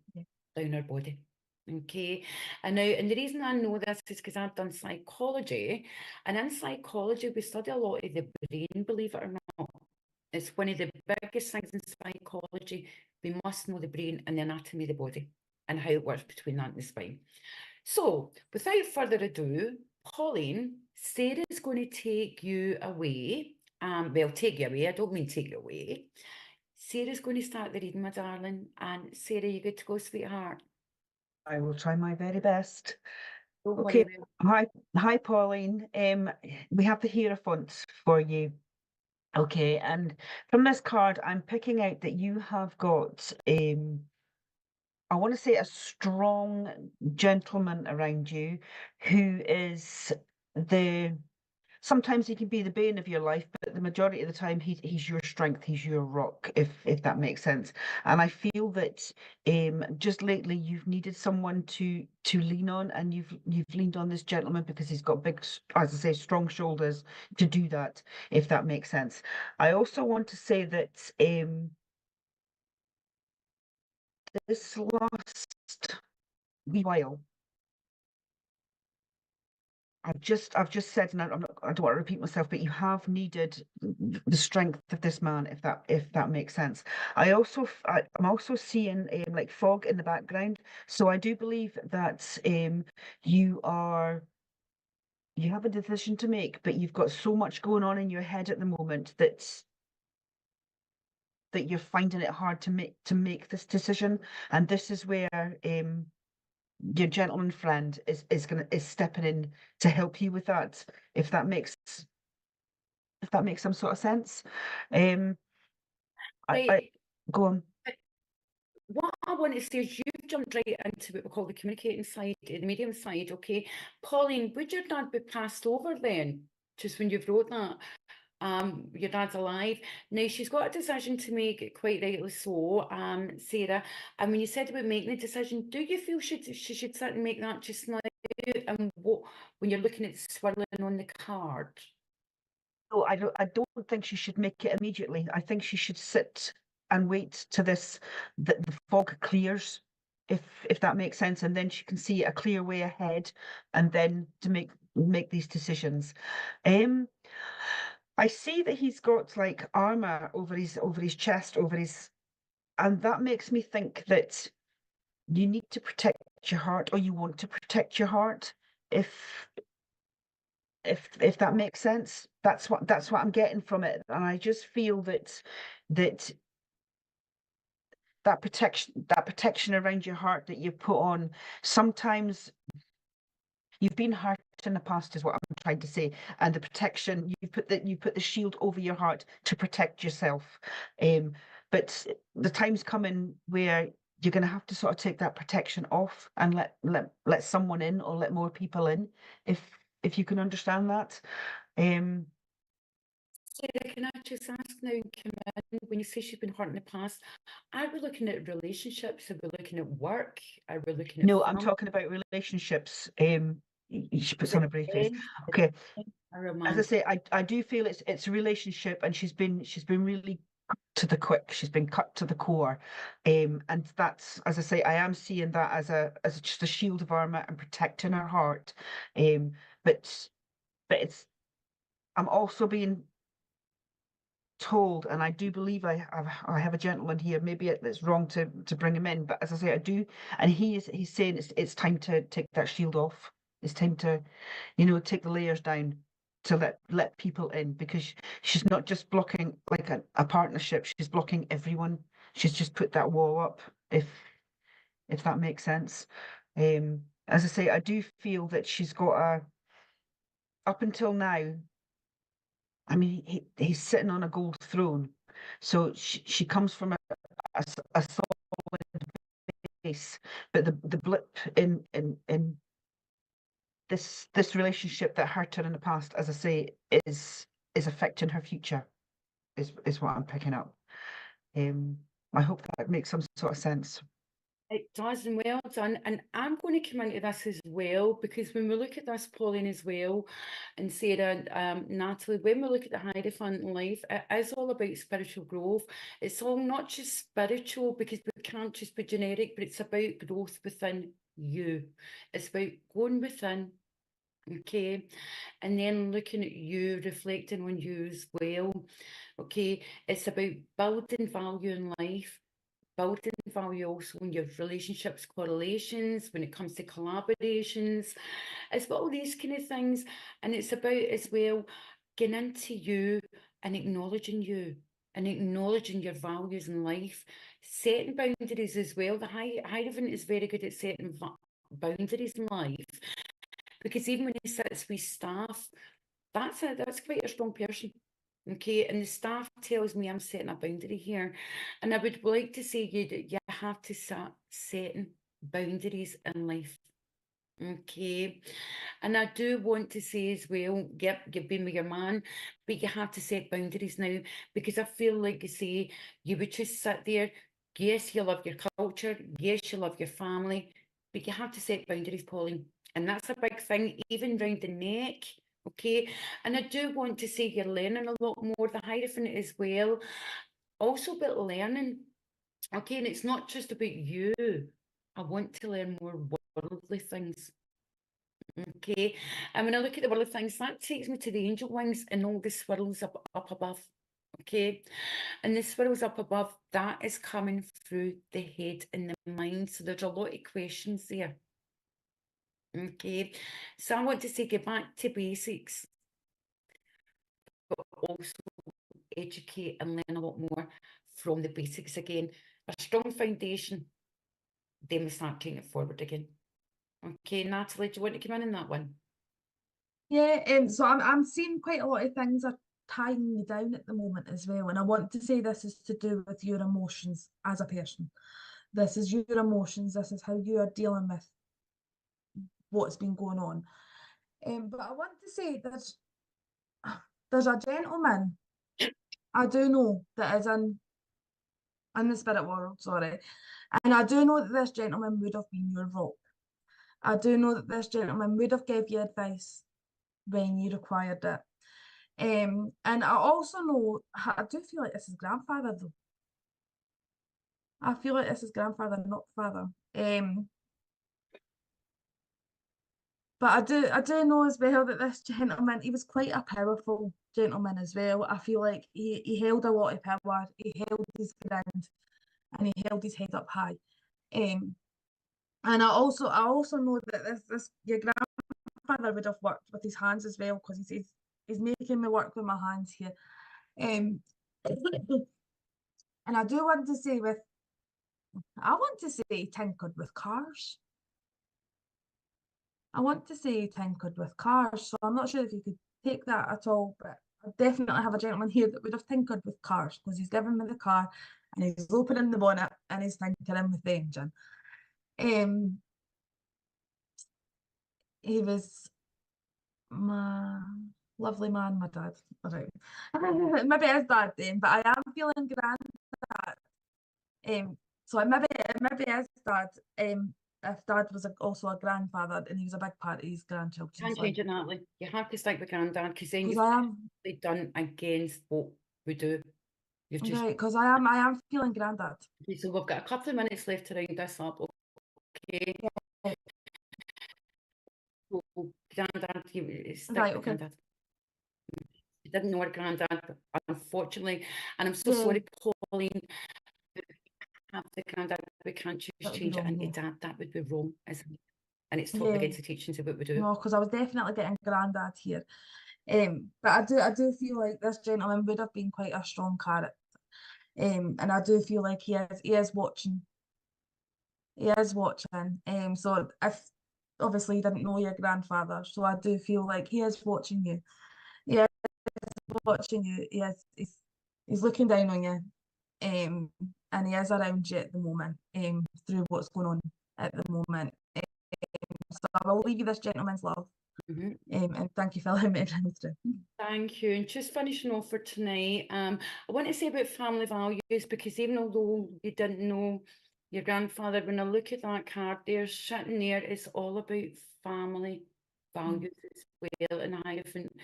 down our body. Okay, and the reason I know this is because I've done psychology, and in psychology we study a lot of the brain, believe it or not. It's one of the biggest things in psychology. We must know the brain and the anatomy of the body and how it works between that and the spine. So without further ado, Pauline, Sarah is going to take you away. Well, take you away. I don't mean take you away. Sarah's going to start the reading, my darling. And Sarah, you good to go, sweetheart? I will try my very best. Don't Okay. worry. Hi, Pauline. We have the Hierophant for you. Okay, and from this card, I'm picking out that you have got I want to say a strong gentleman around you who is sometimes he can be the bane of your life, but the majority of the time he's your strength, he's your rock, if that makes sense. And I feel that just lately you've needed someone to lean on, and you've leaned on this gentleman because he's got big, as I say, strong shoulders to do that, if that makes sense. I also want to say that this last wee while, I've just said, and I don't want to repeat myself, but you have needed the strength of this man, if that makes sense. I'm also seeing like fog in the background, so I do believe that you have a decision to make, but you've got so much going on in your head at the moment that you're finding it hard to make this decision, and this is where your gentleman friend is stepping in to help you with that, if that makes some sort of sense. I Right. go on. What I want to say is you've jumped right into what we call the communicating side, the medium side, okay? Pauline, would your dad be passed over then, just when you've wrote that? Your dad's alive. Now, she's got a decision to make, quite rightly so, Sarah. And when you said about making a decision, do you feel she should sit and make that just now? And what, when you're looking at swirling on the card? No, I don't think she should make it immediately. I think she should sit and wait to the fog clears, if that makes sense, and then she can see a clear way ahead, and then to make these decisions. I see that he's got like armor over his chest, and that makes me think that you need to protect your heart, or you want to protect your heart, if that makes sense. That's what I'm getting from it, and I just feel that protection around your heart that you put on, sometimes you've been hurt in the past, is what I'm trying to say, and the protection, you put the shield over your heart to protect yourself. But the time's coming where you're going to have to sort of take that protection off and let someone in, or let more people in, if you can understand that. Sarah, can I just ask now, come in, when you say she's been hurt in the past, are we looking at relationships? Are we looking at work? Are we looking at No, I'm family? talking about relationships. She puts Is on it a brave face. friends? Okay. Or As I romantic? say, I do feel it's a relationship, and she's been really to the quick. She's been cut to the core, and that's, as I say, I am seeing that as just a shield of armor and protecting her heart. But it's, I'm also being told, and I do believe I have a gentleman here. Maybe it's wrong to bring him in, but as I say, I do, and he's saying it's time to take that shield off. It's time to, take the layers down, to let people in, because she's not just blocking like a partnership, she's blocking everyone. She's just put that wall up, if that makes sense. As I say, I do feel that she's got up until now, I mean, he's sitting on a gold throne, so she comes from a solid base, but the blip in this relationship that hurt her in the past, as I say, is affecting her future, is what I'm picking up. I hope that makes some sort of sense. It does, and well done. And I'm going to come into this as well, because when we look at this, Pauline, as well, and Sarah, Natalie, when we look at the Hierophant in life, it is all about spiritual growth. It's all not just spiritual, because we can't just be generic, but it's about growth within you. It's about going within, okay, and then looking at you, reflecting on you as well, okay. It's about building value in life, building value also in your relationships, correlations, when it comes to collaborations. It's about all these kind of things. And it's about as well getting into you and acknowledging you and acknowledging your values in life, setting boundaries as well. The Hierophant is very good at setting boundaries in life, because even when he sits with staff, that's quite a strong person. Okay, and the staff tells me I'm setting a boundary here, and I would like to say you that you have to start setting boundaries in life. Okay, and I do want to say as well, yep, you've been with your man, but you have to set boundaries now, because I feel like you say you would just sit there. Yes, you love your culture. Yes, you love your family, but you have to set boundaries, Pauline, and that's a big thing, even round the neck. Okay, and I do want to say you're learning a lot more. The Hierophant as well, also about learning. Okay, and it's not just about you. I want to learn more worldly things. Okay, and when I look at the worldly things, that takes me to the angel wings and all the swirls up above. Okay, and the swirls up above, that is coming through the head and the mind. So there's a lot of questions there. Okay, so I want to say get back to basics, but also educate and learn a lot more from the basics again. A strong foundation, then we start taking it forward again. Okay, Natalie, do you want to come in that one? Yeah, so I'm seeing quite a lot of things are tying me down at the moment as well. And I want to say this is to do with your emotions as a person. This is your emotions, this is how you are dealing with what's been going on. But I want to say there's a gentleman I do know that is in the spirit world, sorry. And I do know that this gentleman would have been your rock. I do know that this gentleman would have gave you advice when you required it. And I also know, I do feel like this is grandfather though. I feel like this is grandfather, not father. But I do know as well that this gentleman, he was quite a powerful gentleman as well. I feel like he held a lot of power, he held his ground, and he held his head up high. And I also know that this your grandfather would have worked with his hands as well, because he's making me work with my hands here. And I do want to say I want to say he tinkered with cars. I want to say he tinkered with cars, so I'm not sure if you could take that at all, but I definitely have a gentleman here that would have tinkered with cars, because he's given me the car and he's opening the bonnet and he's tinkering with the engine. He was my lovely man, my dad. Right. Maybe it is dad then, but I am feeling granddad. So maybe it is dad. If dad was also a grandfather and he was a big part of his grandchildren's Can't life. change it, Natalie. You have to stick with granddad, because then 'Cause you've I am really done against what we do. You've just right, because I am feeling granddad. okay, so we've got a couple of minutes left to round this up. Okay. So granddad, you stick Right, with okay. granddad. You didn't know our granddad, unfortunately, and I'm so Yeah. sorry, Pauline. Have the granddad, we can't choose That would be change it wrong, into yeah. dad. That would be wrong, isn't it? And it's totally Yeah. against the teachings of what we do. No, because I was definitely getting granddad here. But I do feel like this gentleman would have been quite a strong character. And I do feel like he is watching. He is watching. So if obviously you didn't know your grandfather, so I do feel like he is watching you. He is watching you. He's looking down on you. And he is around you at the moment, through what's going on at the moment. So I will leave you this gentleman's love. And thank you for allowing me to bring through. Thank you. And just finishing off for tonight, I want to say about family values, because even although you didn't know your grandfather, when I look at that card there, sitting there, it's all about family values as well in a hierophant.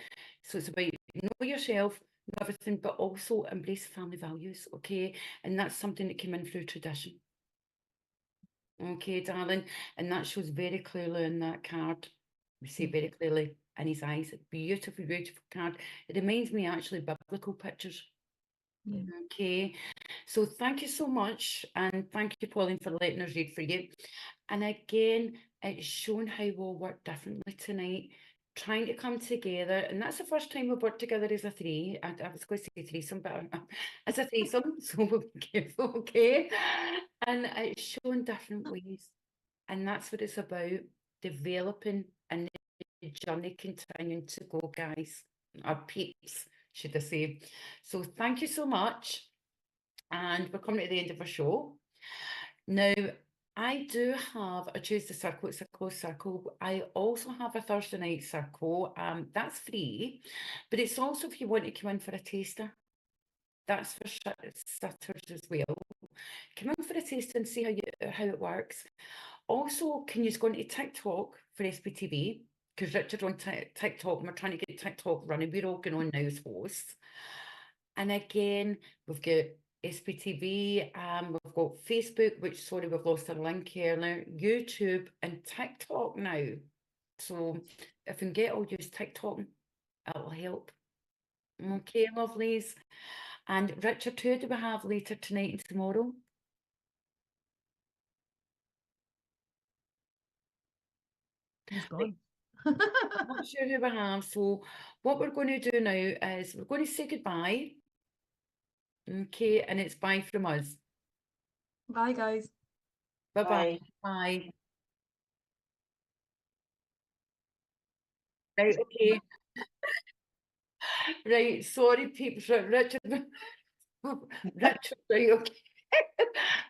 So it's about know yourself, know everything, but also embrace family values, okay? And that's something that came in through tradition. Okay, darling, and that shows very clearly in that card. We see very clearly in his eyes. Beautiful, beautiful card. It reminds me actually biblical pictures. Yeah. Okay, so thank you so much, and thank you, Pauline, for letting us read for you. And again, it's shown how we'll work differently tonight, trying to come together. And that's the first time we've worked together as a three. I was going to say threesome, but as a threesome, so we'll be careful, okay? And it's shown different ways. And that's what it's about, developing and the journey continuing to go, guys. Our peeps, should I say. So thank you so much. And we're coming to the end of our show. Now, I do have a Tuesday circle, it's a closed circle. I also have a Thursday night circle. That's free, but it's also if you want to come in for a taster. That's for sitters as well. Come in for a taster and see how it works. Also, can you go into TikTok for SPTV? Because Richard's on TikTok and we're trying to get TikTok running. We're all going on now as hosts. And again, we've got SPTV, we've got Facebook, which, sorry, we've lost our link here now, YouTube and TikTok now. So if we can get all use TikTok, it'll help. Okay, lovelies. And Richard, who do we have later tonight and tomorrow? He's gone. I'm not sure who we have. So what we're going to do now is we're going to say goodbye. Okay, and it's bye from us. Bye, guys. Bye-bye. Bye. Right, okay. Right, sorry, peeps. Right, Richard. Richard, right, okay.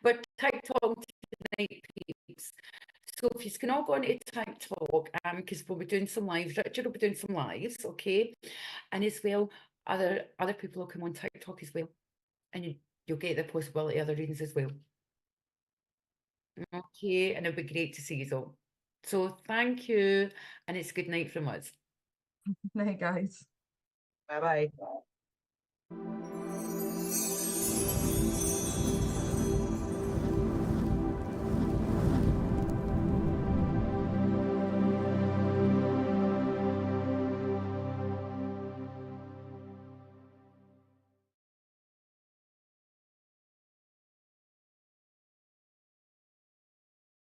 But TikTok tonight, peeps. So if you can all go on to TikTok, because we'll be doing some lives. Richard will be doing some lives, okay? And as well, other people will come on TikTok as well. And you'll get the possibility of other readings as well. Okay, and it'll be great to see you all. So thank you, and it's good night from us. Night, guys. Bye bye.